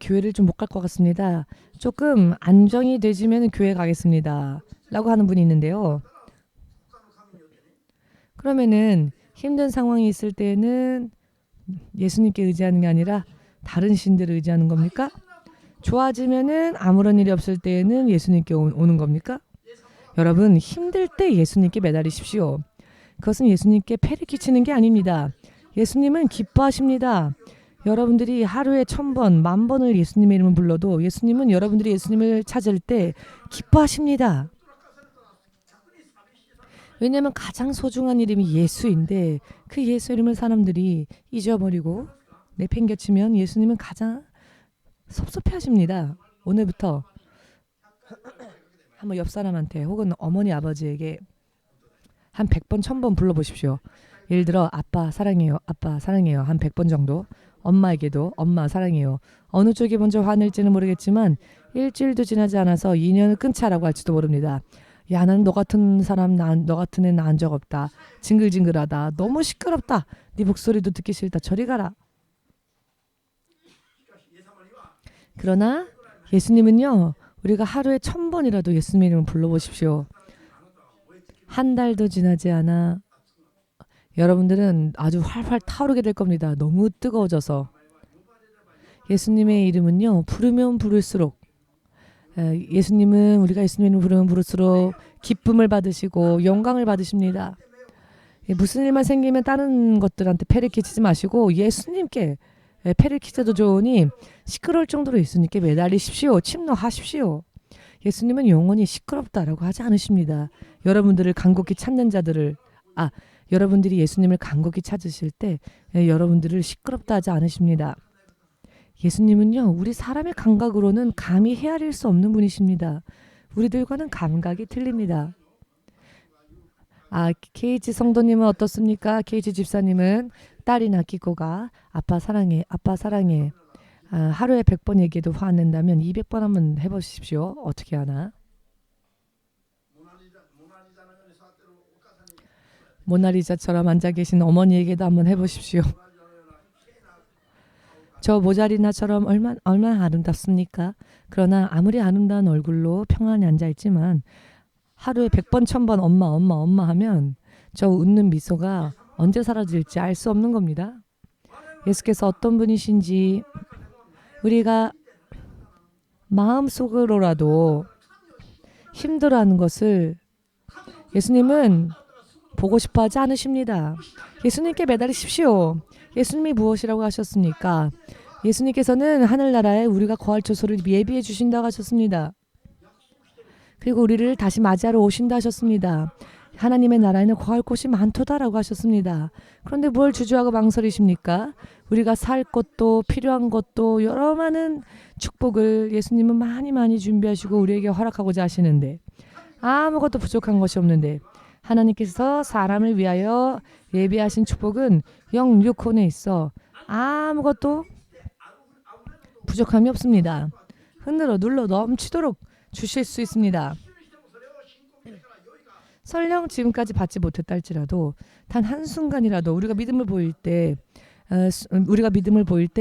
교회를 좀 못 갈 것 같습니다. 조금 안정이 되지면 교회 가겠습니다. 라고 하는 분이 있는데요. 그러면은 힘든 상황이 있을 때는 예수님께 의지하는 게 아니라 다른 신들을 의지하는 겁니까? 좋아지면은 아무런 일이 없을 때에는 예수님께 오는 겁니까? 여러분 힘들 때 예수님께 매달리십시오. 그것은 예수님께 폐를 끼치는 게 아닙니다. 예수님은 기뻐하십니다. 여러분들이 하루에 1000번, 10,000번을 예수님의 이름을 불러도 예수님은 여러분들이 예수님을 찾을 때 기뻐하십니다. 왜냐하면 가장 소중한 이름이 예수인데 그 예수 이름을 사람들이 잊어버리고 내팽개치면 예수님은 가장 섭섭해하십니다. 오늘부터 한번 옆 사람한테 혹은 어머니 아버지에게 한 100번 1000번 불러보십시오. 예를 들어 아빠 사랑해요. 아빠 사랑해요. 한 100번 정도. 엄마에게도 엄마 사랑해요. 어느 쪽이 먼저 화낼지는 모르겠지만 일주일도 지나지 않아서 인연을 끊자라고 할지도 모릅니다. 야 나는 너 같은 사람 너 같은 애 낳은 적 없다. 징글징글하다. 너무 시끄럽다. 네 목소리도 듣기 싫다. 저리 가라. 그러나 예수님은요. 우리가 하루에 1000번이라도 예수님의 이름을 불러보십시오. 한 달도 지나지 않아 여러분들은 아주 활활 타오르게 될 겁니다. 너무 뜨거워져서. 예수님의 이름은요. 부르면 부를수록 예수님은 우리가 예수님의 이름을 부르면 부를수록 기쁨을 받으시고 영광을 받으십니다. 무슨 일만 생기면 다른 것들한테 패를 끼치지 마시고 예수님께 패를 끼쳐도 좋으니 시끄러울 정도로 예수님께 매달리십시오. 침노하십시오. 예수님은 영원히 시끄럽다라고 하지 않으십니다. 여러분들을 간곡히 찾는 자들을 여러분들이 예수님을 간곡히 찾으실 때 여러분들을 시끄럽다 하지 않으십니다. 예수님은요. 우리 사람의 감각으로는 감히 헤아릴 수 없는 분이십니다. 우리들과는 감각이 틀립니다. KH 성도님은 어떻습니까? KH 집사님은 딸이 낚이고가 아빠 사랑해 아빠 사랑해 하루에 100번 얘기해도 화 안 낸다면 200번 한번 해보십시오. 어떻게 하나? 모나리자처럼 앉아 계신 어머니에게도 한번 해보십시오. 저 모자리나처럼 얼마나 아름답습니까? 그러나 아무리 아름다운 얼굴로 평안히 앉아있지만 하루에 100번 1000번 엄마 하면 저 웃는 미소가 언제 사라질지 알 수 없는 겁니다. 예수께서 어떤 분이신지 우리가 마음속으로라도 힘들어하는 것을 예수님은 보고 싶어 하지 않으십니다. 예수님께 매달리십시오. 예수님이 무엇이라고 하셨습니까? 예수님께서는 하늘나라에 우리가 거할 처소를 예비해 주신다고 하셨습니다. 그리고 우리를 다시 맞이하러 오신다 하셨습니다. 하나님의 나라에는 거할 곳이 많도다라고 하셨습니다. 그런데 뭘 주저하고 망설이십니까? 우리가 살 것도 필요한 것도 여러 많은 축복을 예수님은 많이 준비하시고 우리에게 허락하고자 하시는데 아무것도 부족한 것이 없는데 하나님께서 사람을 위하여 예비하신 축복은 영육혼에 있어 아무것도 부족함이 없습니다. 흔들어 눌러 넘치도록 주실 수 있습니다. 설령 지금까지 받지 못했다 할지라도 단 한순간이라도 우리가 믿음을 보일 때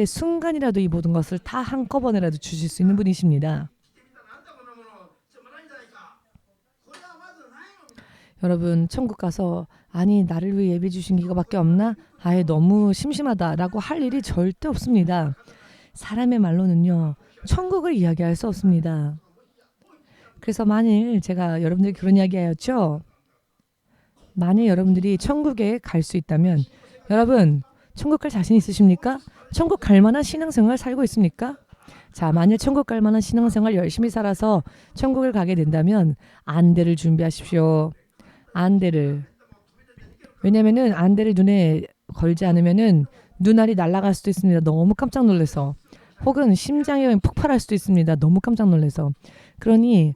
순간이라도 이 모든 것을 다 한꺼번에라도 주실 수 있는 분이십니다. 여러분 천국 가서 아니 나를 위해 예배 주신 게 이거밖에 없나? 아예 너무 심심하다라고 할 일이 절대 없습니다. 사람의 말로는요. 천국을 이야기할 수 없습니다. 그래서 만일 제가 여러분들에게 그런 이야기 하였죠. 만일 여러분들이 천국에 갈 수 있다면 여러분 천국 갈 자신 있으십니까? 천국 갈 만한 신앙생활 살고 있습니까? 자, 만일 천국 갈 만한 신앙생활 열심히 살아서 천국을 가게 된다면 안대를 준비하십시오. 안대를. 왜냐면은 안대를 눈에 걸지 않으면은 눈알이 날아갈 수도 있습니다. 너무 깜짝 놀라서. 혹은 심장이 폭발할 수도 있습니다. 너무 깜짝 놀라서. 그러니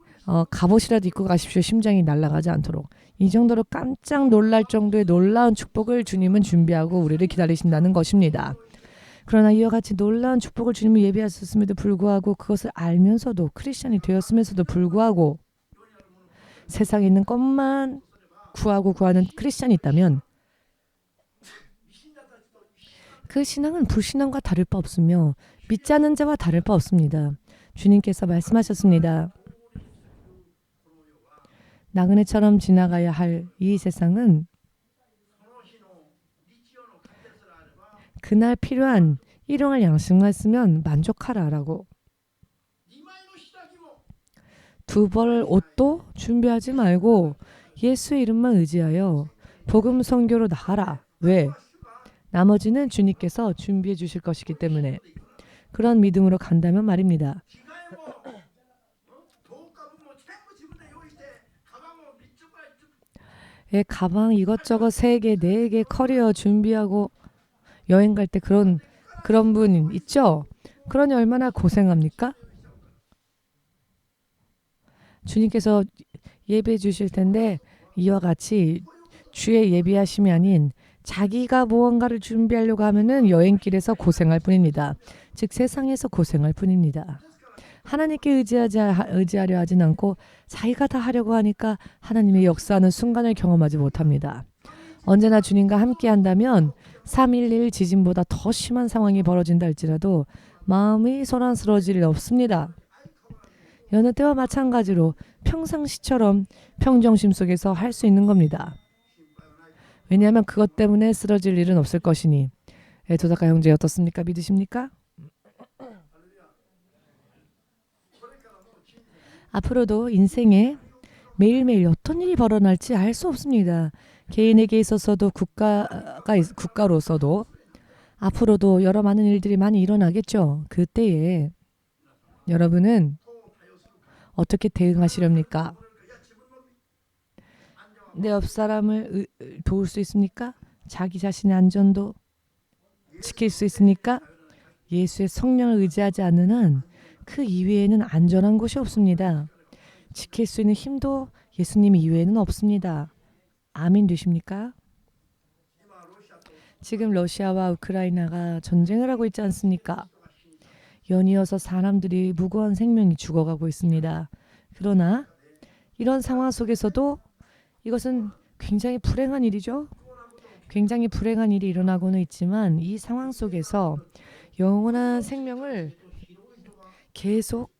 갑옷이라도 입고 가십시오. 심장이 날아가지 않도록. 이 정도로 깜짝 놀랄 정도의 놀라운 축복을 주님은 준비하고 우리를 기다리신다는 것입니다. 그러나 이와 같이 놀라운 축복을 주님이 예비하셨음에도 불구하고 그것을 알면서도 크리스천이 되었음에도 불구하고 세상에 있는 것만 구하고 구하는 크리스천이 있다면 그 신앙은 불신앙과 다를 바 없으며 믿지 않는 자와 다를 바 없습니다. 주님께서 말씀하셨습니다. 나그네처럼 지나가야 할 이 세상은 그날 필요한 일용할 양식만 있으면 만족하라라고. 두 벌 옷도 준비하지 말고 예수의 이름만 의지하여 복음 선교로 나가라. 왜? 나머지는 주님께서 준비해 주실 것이기 때문에. 그런 믿음으로 간다면 말입니다. 가방 이것저것 3개, 4개 커리어 준비하고 여행 갈 때 그런 분 있죠? 그러니 얼마나 고생합니까? 주님께서 예배해 주실 텐데 이와 같이 주의 예비하심이 아닌 자기가 무언가를 준비하려고 하면은 여행길에서 고생할 뿐입니다. 즉 세상에서 고생할 뿐입니다. 하나님께 의지하려 하진 않고 자기가 다 하려고 하니까 하나님의 역사하는 순간을 경험하지 못합니다. 언제나 주님과 함께 한다면 3.11 지진보다 더 심한 상황이 벌어진다 할지라도 마음이 소란스러워질 일 없습니다. 여느 때와 마찬가지로 평상시처럼 평정심 속에서 할 수 있는 겁니다. 왜냐하면 그것 때문에 쓰러질 일은 없을 것이니. 도사카 형제 어떻습니까? 믿으십니까? 앞으로도 인생에 매일매일 어떤 일이 벌어날지 알 수 없습니다. 개인에게 있어서도 국가로서도 앞으로도 여러 많은 일들이 많이 일어나겠죠. 그때에 여러분은 어떻게 대응하시렵니까? 내 옆 사람을 도울 수 있습니까? 자기 자신의 안전도 지킬 수 있습니까? 예수의 성령을 의지하지 않는 한 그 이외에는 안전한 곳이 없습니다. 지킬 수 있는 힘도 예수님 이외에는 없습니다. 아멘 되십니까? 지금 러시아와 우크라이나가 전쟁을 하고 있지 않습니까? 연이어서 사람들이 무고한 생명이 죽어가고 있습니다. 그러나 이런 상황 속에서도 이것은 굉장히 불행한 일이죠. 굉장히 불행한 일이 일어나고는 있지만 이 상황 속에서 영원한 생명을 계속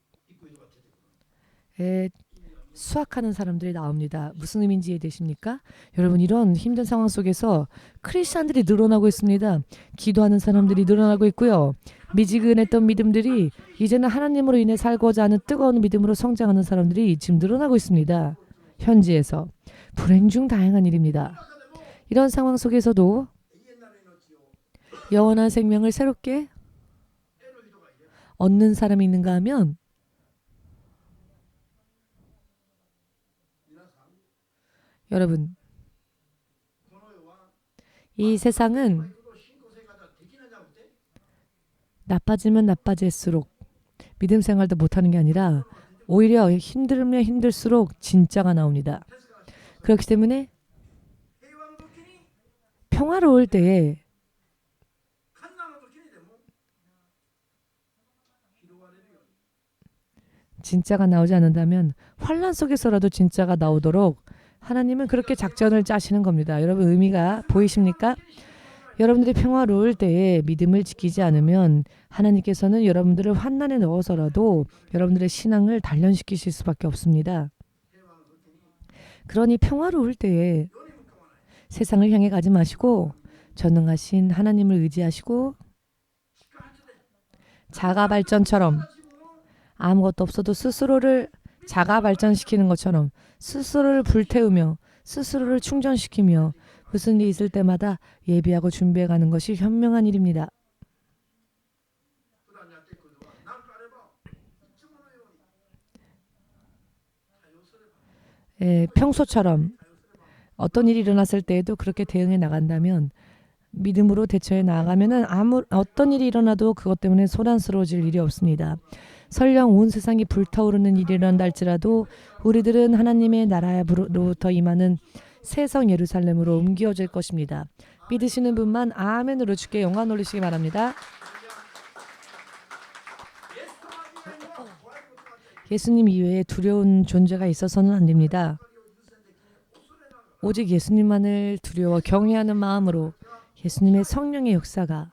수확하는 사람들이 나옵니다. 무슨 의미인지 이해되십니까? 여러분 이런 힘든 상황 속에서 크리스찬들이 늘어나고 있습니다. 기도하는 사람들이 늘어나고 있고요. 미지근했던 믿음들이 이제는 하나님으로 인해 살고자 하는 뜨거운 믿음으로 성장하는 사람들이 지금 늘어나고 있습니다. 현지에서. 불행 중 다행한 일입니다. 이런 상황 속에서도 영원한 생명을 새롭게 얻는 사람이 있는가 하면 여러분 이 세상은 나빠지면 나빠질수록 믿음 생활도 못하는 게 아니라 오히려 힘들면 힘들수록 진짜가 나옵니다. 그렇기 때문에 평화로울 때에 진짜가 나오지 않는다면 환란 속에서라도 진짜가 나오도록 하나님은 그렇게 작전을 짜시는 겁니다. 여러분 의미가 보이십니까? 여러분들이 평화로울 때에 믿음을 지키지 않으면 하나님께서는 여러분들을 환난에 넣어서라도 여러분들의 신앙을 단련시키실 수밖에 없습니다. 그러니 평화로울 때에 세상을 향해 가지 마시고 전능하신 하나님을 의지하시고 자가 발전처럼 아무것도 없어도 스스로를 자가 발전시키는 것처럼 스스로를 불태우며 스스로를 충전시키며 무슨 일이 있을 때마다 예비하고 준비해가는 것이 현명한 일입니다. 평소처럼 어떤 일이 일어났을 때에도 그렇게 대응해 나간다면 믿음으로 대처해 나아가면은 어떤 일이 일어나도 그것 때문에 소란스러워질 일이 없습니다. 설령 온 세상이 불타오르는 일이 일어난다 할지라도 우리들은 하나님의 나라로부터 임하는 새성 예루살렘으로 옮겨질 것입니다. 믿으시는 분만 아멘으로 주께 영광 돌리시기 바랍니다. 예수님 이외에 두려운 존재가 있어서는 안 됩니다. 오직 예수님만을 두려워 경외하는 마음으로 예수님의 성령의 역사가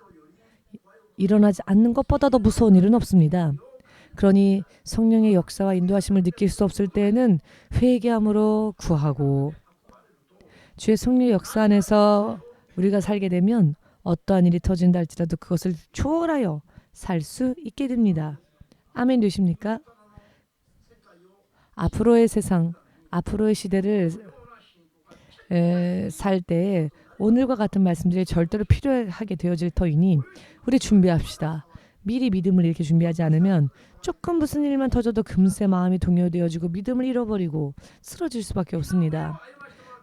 일어나지 않는 것보다 더 무서운 일은 없습니다. 그러니 성령의 역사와 인도하심을 느낄 수 없을 때에는 회개함으로 구하고 주의 성령의 역사 안에서 우리가 살게 되면 어떠한 일이 터진다 할지라도 그것을 초월하여 살 수 있게 됩니다. 아멘 되십니까? 앞으로의 세상, 앞으로의 시대를 살 때 오늘과 같은 말씀들이 절대로 필요하게 되어질 터이니 우리 준비합시다. 미리 믿음을 이렇게 준비하지 않으면 조금 무슨 일만 터져도 금세 마음이 동요되어지고 믿음을 잃어버리고 쓰러질 수밖에 없습니다.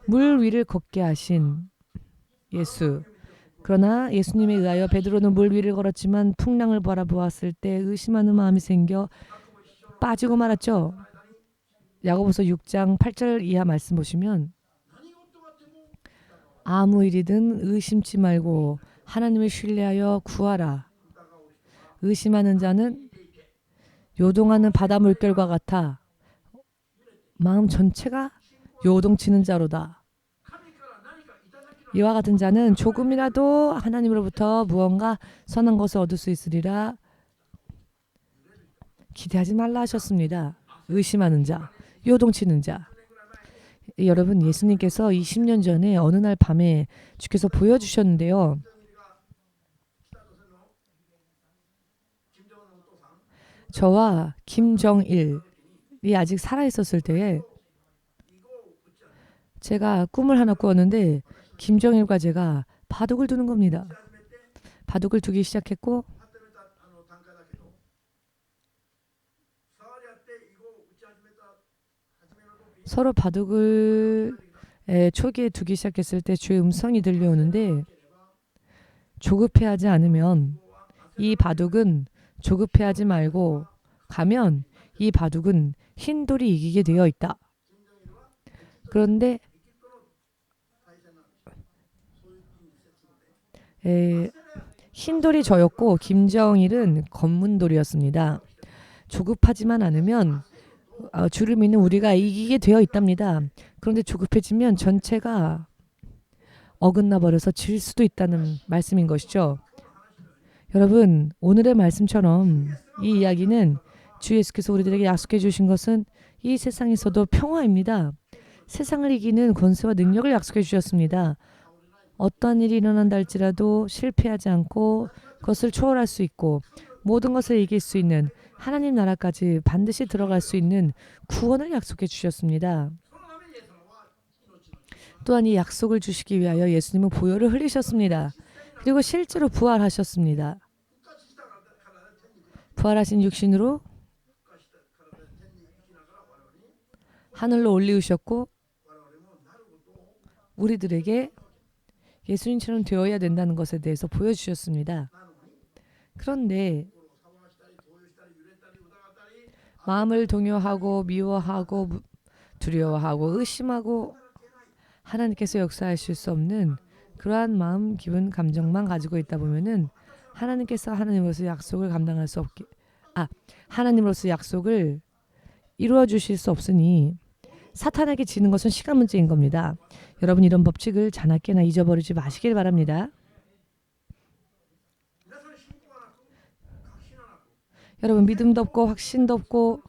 물 위를 걷게 하신 예수. 그러나 예수님에 의하여 베드로는 물 위를 걸었지만 풍랑을 바라보았을 때 의심하는 마음이 생겨 빠지고 말았죠. 야고보서 6장 8절 이하 말씀 보시면 아무 일이든 의심치 말고 하나님을 신뢰하여 구하라. 의심하는 자는 요동하는 바다 물결과 같아 마음 전체가 요동치는 자로다. 이와 같은 자는 조금이라도 하나님으로부터 무언가 선한 것을 얻을 수 있으리라 기대하지 말라 하셨습니다. 의심하는 자, 요동치는 자. 여러분, 예수님께서 20년 전에 어느 날 밤에 주께서 보여주셨는데요. 저와 김정일이 아직 살아있었을 때에 제가 꿈을 하나 꾸었는데 김정일과 제가 바둑을 두는 겁니다. 바둑을 두기 시작했고 서로 바둑을 초기에 두기 시작했을 때 주의 음성이 들려오는데 조급해하지 않으면 이 바둑은 조급해하지 말고 가면 이 바둑은 흰 돌이 이기게 되어 있다. 그런데 흰 돌이 저였고 김정일은 검은 돌이었습니다. 조급하지만 않으면 주를 믿는 우리가 이기게 되어 있답니다. 그런데 조급해지면 전체가 어긋나 버려서 질 수도 있다는 말씀인 것이죠. 여러분, 오늘의 말씀처럼 이 이야기는 주 예수께서 우리들에게 약속해 주신 것은 이 세상에서도 평화입니다. 세상을 이기는 권세와 능력을 약속해 주셨습니다. 어떠한 일이 일어난다 할지라도 실패하지 않고 그것을 초월할 수 있고 모든 것을 이길 수 있는 하나님 나라까지 반드시 들어갈 수 있는 구원을 약속해 주셨습니다. 또한 이 약속을 주시기 위하여 예수님은 보혈을 흘리셨습니다. 그리고 실제로 부활하셨습니다. 부활하신 육신으로 하늘로 올리우셨고 우리들에게 예수님처럼 되어야 된다는 것에 대해서 보여주셨습니다. 그런데 마음을 동요하고 미워하고 두려워하고 의심하고 하나님께서 역사하실 수 없는 그러한 마음, 기분, 감정만 가지고 있다 보면은 하나님께서 하나님으로서 약속을 감당할 수 없게 하나님으로서 약속을 이루어 주실 수 없으니 사탄에게 지는 것은 시간 문제인 겁니다. 여러분, 이런 법칙을 자나깨나 잊어버리지 마시길 바랍니다. 여러분, 믿음도 없고 확신도 없고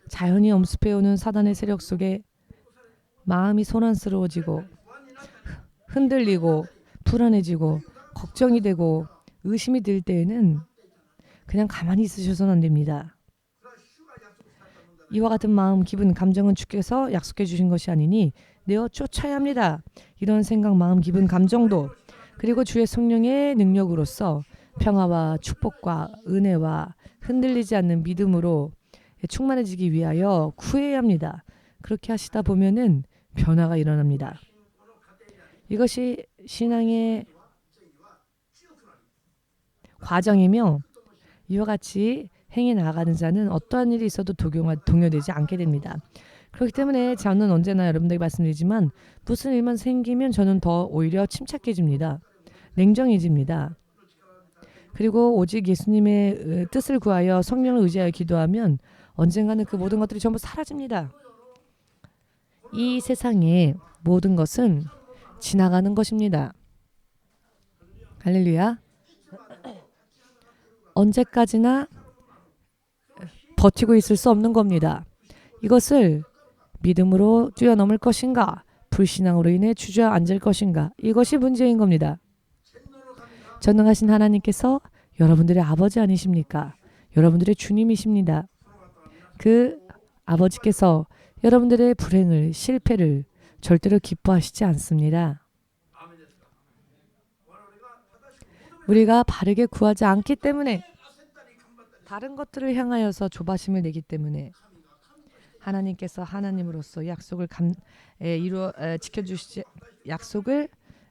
자연히 엄습해오는 사단의 세력 속에 마음이 소란스러워지고 흔들리고 불안해지고 걱정이 되고 의심이 들 때에는 그냥 가만히 있으셔서는 안 됩니다. 이와 같은 마음, 기분, 감정은 주께서 약속해 주신 것이 아니니 내어 쫓아야 합니다. 이런 생각, 마음, 기분, 감정도 그리고 주의 성령의 능력으로서 평화와 축복과 은혜와 흔들리지 않는 믿음으로 충만해지기 위하여 구해야 합니다. 그렇게 하시다 보면은 변화가 일어납니다. 이것이 신앙의 과정이며 이와 같이 행해 나가는 자는 어떠한 일이 있어도 동요되지 않게 됩니다. 그렇기 때문에 저는 언제나 여러분들에게 말씀드리지만 무슨 일만 생기면 저는 더 오히려 침착해집니다. 냉정해집니다. 그리고 오직 예수님의 뜻을 구하여 성령을 의지하여 기도하면 언젠가는 그 모든 것들이 전부 사라집니다. 이 세상의 모든 것은 지나가는 것입니다. 할렐루야. 언제까지나 버티고 있을 수 없는 겁니다. 이것을 믿음으로 뛰어넘을 것인가, 불신앙으로 인해 주저앉을 것인가, 이것이 문제인 겁니다. 전능하신 하나님께서 여러분들의 아버지 아니십니까? 여러분들의 주님이십니다. 그 아버지께서 여러분들의 불행을, 실패를 절대로 기뻐하시지 않습니다. 우리가 바르게 구하지 않기 때문에, 다른 것들을 향하여서 조바심을 내기 때문에 하나님께서 하나님으로서 약속을 지켜주시지, 약속을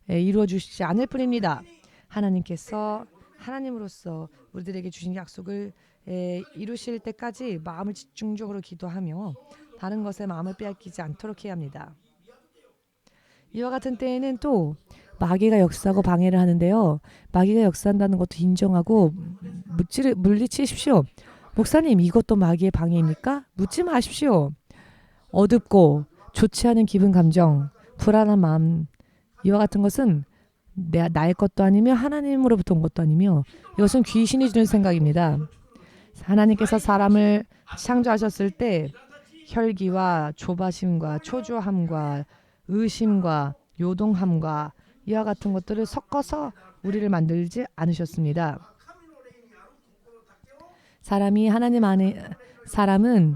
이루어 주시지 않을 뿐입니다. 하나님께서 하나님으로서 우리들에게 주신 약속을 이루실 때까지 마음을 집중적으로 기도하며 다른 것에 마음을 빼앗기지 않도록 해야 합니다. 이와 같은 때에는 또 마귀가 역사하고 방해를 하는데요. 마귀가 역사한다는 것도 인정하고 물리치십시오. 목사님, 이것도 마귀의 방해입니까? 묻지 마십시오. 어둡고 좋지 않은 기분, 감정, 불안한 마음, 이와 같은 것은 나의 것도 아니며 하나님으로부터 온 것도 아니며 이것은 귀신이 주는 생각입니다. 하나님께서 사람을 창조하셨을 때 혈기와 조바심과 초조함과 의심과 요동함과 이와 같은 것들을 섞어서 우리를 만들지 않으셨습니다. 사람은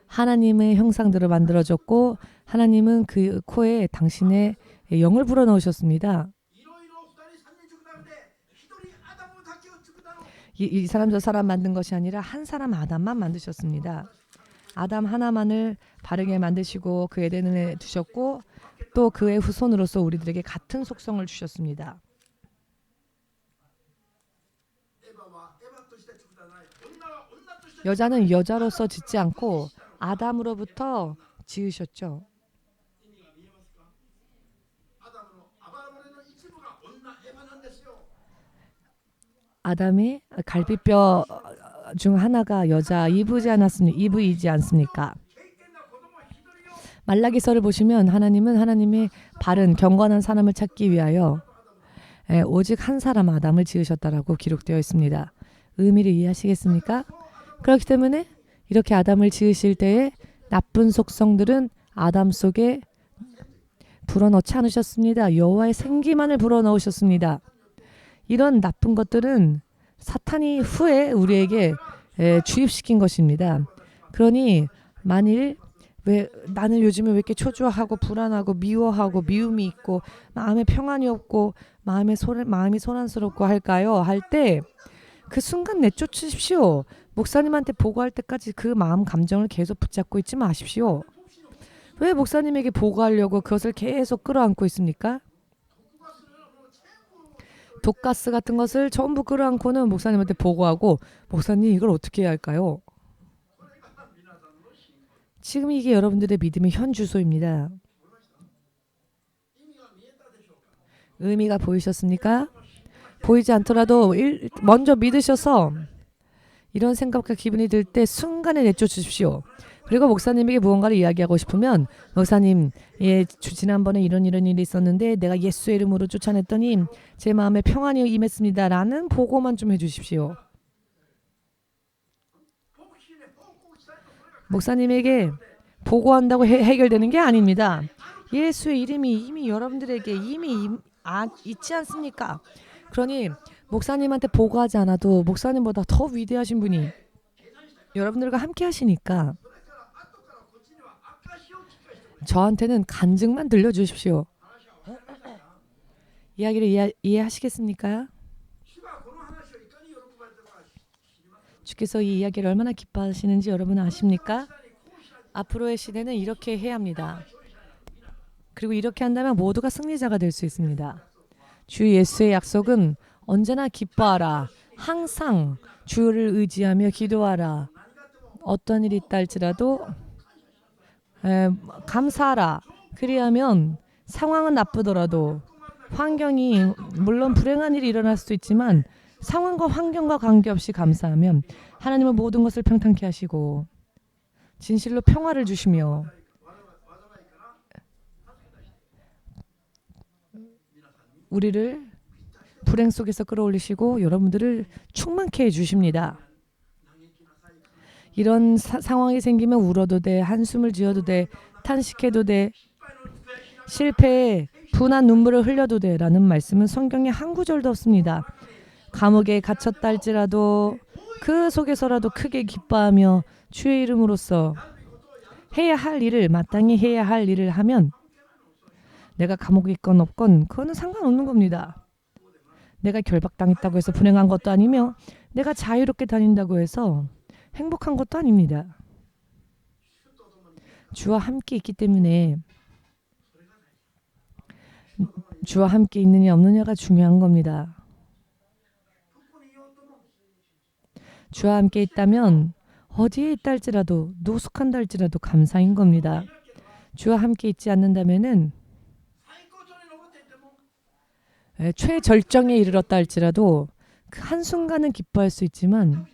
하나님의 형상대로 만들어졌고 하나님은 그 코에 당신의 영을 불어넣으셨습니다. 이 사람 저 사람 만든 것이 아니라 한 사람 아담만 만드셨습니다. 아담 하나만을 바르게 만드시고 그 에덴에 두셨고 또 그의 후손으로서 우리들에게 같은 속성을 주셨습니다. 여자는 여자로서 짓지 않고 아담으로부터 지으셨죠. 아담의 갈비뼈 중 하나가 여자 이브이지 않습니까? 말라기서를 보시면 하나님은 하나님의 바른 경건한 사람을 찾기 위하여 오직 한 사람 아담을 지으셨다라고 기록되어 있습니다. 의미를 이해하시겠습니까? 그렇기 때문에 이렇게 아담을 지으실 때에 나쁜 속성들은 아담 속에 불어넣지 않으셨습니다. 여호와의 생기만을 불어넣으셨습니다. 이런 나쁜 것들은 사탄이 후에 우리에게 주입시킨 것입니다. 그러니 만일 왜 나는 요즘에 왜 이렇게 초조하고 불안하고 미워하고 미움이 있고 마음에 평안이 없고 마음이 소란스럽고 할까요? 할 때 그 순간 내쫓으십시오. 목사님한테 보고할 때까지 그 마음 감정을 계속 붙잡고 있지 마십시오. 왜 목사님에게 보고하려고 그것을 계속 끌어안고 있습니까? 독가스 같은 것을 전부 끌어안고는 목사님한테 보고하고 목사님 이걸 어떻게 해야 할까요? 지금 이게 여러분들의 믿음의 현 주소입니다. 의미가 보이셨습니까? 보이지 않더라도 먼저 믿으셔서 이런 생각과 기분이 들 때 순간에 내쫓으십시오. 그리고 목사님에게 무언가를 이야기하고 싶으면 목사님, 지난번에 이런 일이 있었는데 내가 예수의 이름으로 쫓아냈더니 제 마음에 평안이 임했습니다. 라는 보고만 좀 해주십시오. 목사님에게 보고한다고 해결되는 게 아닙니다. 예수의 이름이 이미 여러분들에게 있지 않습니까? 그러니 목사님한테 보고하지 않아도 목사님보다 더 위대하신 분이 여러분들과 함께 하시니까 저한테는 간증만 들려주십시오. 이야기를 이해하시겠습니까? 주께서 이 이야기를 얼마나 기뻐하시는지 여러분은 아십니까? 앞으로의 시대는 이렇게 해야 합니다. 그리고 이렇게 한다면 모두가 승리자가 될 수 있습니다. 주 예수의 약속은 언제나 기뻐하라, 항상 주를 의지하며 기도하라. 어떤 일이 있다 할지라도 감사하라. 그리하면 상황은 나쁘더라도 환경이 물론 불행한 일이 일어날 수도 있지만 상황과 환경과 관계없이 감사하면 하나님은 모든 것을 평탄케 하시고 진실로 평화를 주시며 우리를 불행 속에서 끌어올리시고 여러분들을 충만케 해주십니다. 이런 상황이 생기면 울어도 돼, 한숨을 지어도 돼, 탄식해도 돼, 실패에 분한 눈물을 흘려도 돼 라는 말씀은 성경에 한 구절도 없습니다. 감옥에 갇혔다 할지라도 그 속에서라도 크게 기뻐하며 주의 이름으로써 해야 할 일을 마땅히 해야 할 일을 하면 내가 감옥에 있건 없건 그거는 상관없는 겁니다. 내가 결박당했다고 해서 불행한 것도 아니며 내가 자유롭게 다닌다고 해서 행복한 것도 아닙니다. 주와 함께 있기 때문에 주와 함께 있느냐 없느냐가 중요한 겁니다. 주와 함께 있다면 어디에 있다 할지라도 노숙한다 할지라도 감사인 겁니다. 주와 함께 있지 않는다면은 최절정에 이르렀다 할지라도 그 한순간은 기뻐할 수 있지만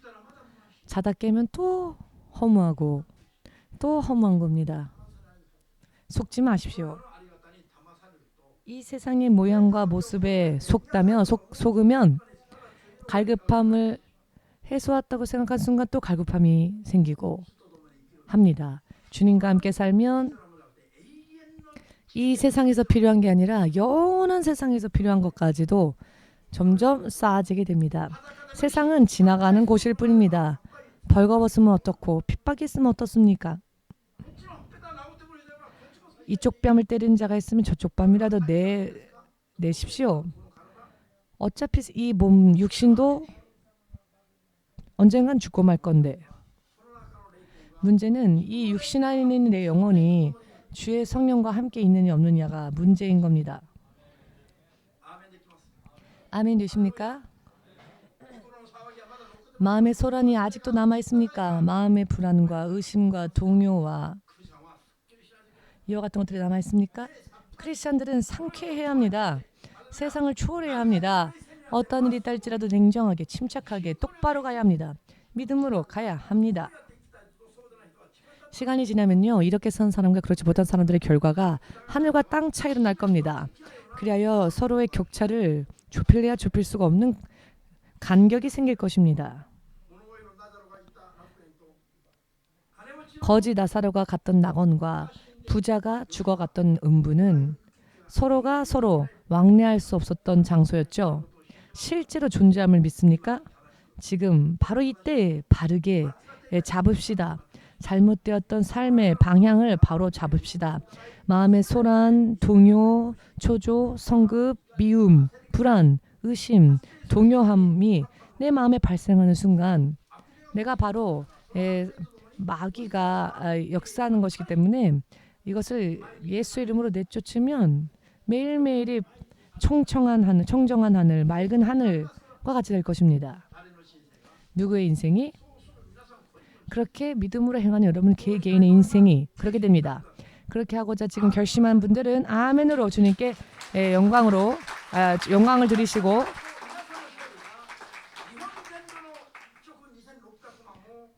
자다 깨면 또 허무하고 또 허무한 겁니다. 속지 마십시오. 이 세상의 모양과 모습에 속으면 갈급함을 해소했다고 생각한 순간 또 갈급함이 생기고 합니다. 주님과 함께 살면 이 세상에서 필요한 게 아니라 영원한 세상에서 필요한 것까지도 점점 쌓아지게 됩니다. 세상은 지나가는 곳일 뿐입니다. 벌거벗으면 어떻고 핍박이 있으면 어떻습니까? 이쪽 뺨을 때리는 자가 있으면 저쪽 뺨이라도 내십시오. 어차피 이 몸 육신도 언젠간 죽고 말 건데 문제는 이 육신 안에 있는 내 영혼이 주의 성령과 함께 있느냐 없느냐가 문제인 겁니다. 아멘 되십니까? 마음의 소란이 아직도 남아 있습니까? 마음의 불안과 의심과 동요와 이와 같은 것들이 남아 있습니까? 크리스천들은 상쾌해야 합니다. 세상을 초월해야 합니다. 어떤 일이 있다 할지라도 냉정하게 침착하게 똑바로 가야 합니다. 믿음으로 가야 합니다. 시간이 지나면요 이렇게 산 사람과 그렇지 못한 사람들의 결과가 하늘과 땅 차이로 날 겁니다. 그리하여 서로의 격차를 좁힐래야 좁힐 수가 없는 간격이 생길 것입니다. 거지 나사로가 갔던 낙원과 부자가 죽어갔던 음부는 서로가 서로 왕래할 수 없었던 장소였죠. 실제로 존재함을 믿습니까? 지금 바로 이때 바르게 잡읍시다. 잘못되었던 삶의 방향을 바로 잡읍시다. 마음의 소란, 동요, 초조, 성급, 미움, 불안, 의심, 동요함이 내 마음에 발생하는 순간 내가 바로 마귀가 역사하는 것이기 때문에 이것을 예수 이름으로 내쫓으면 매일매일이 청정한 하늘, 맑은 하늘과 같이 될 것입니다. 누구의 인생이? 그렇게 믿음으로 행하는 여러분 개개인의 인생이 그렇게 됩니다. 그렇게 하고자 지금 결심한 분들은 아멘으로 주님께 영광을 드리시고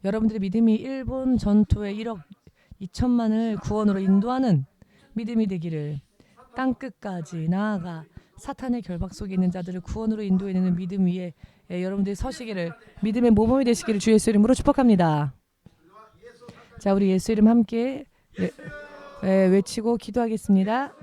여러분들의 믿음이 일본 전투의 1억 2천만을 구원으로 인도하는 믿음이 되기를 땅끝까지 나아가 사탄의 결박 속에 있는 자들을 구원으로 인도해내는 믿음 위에 여러분들이 서시기를 믿음의 모범이 되시기를 주 예수 이름으로 축복합니다. 자, 우리 예수 이름 함께 외치고 기도하겠습니다.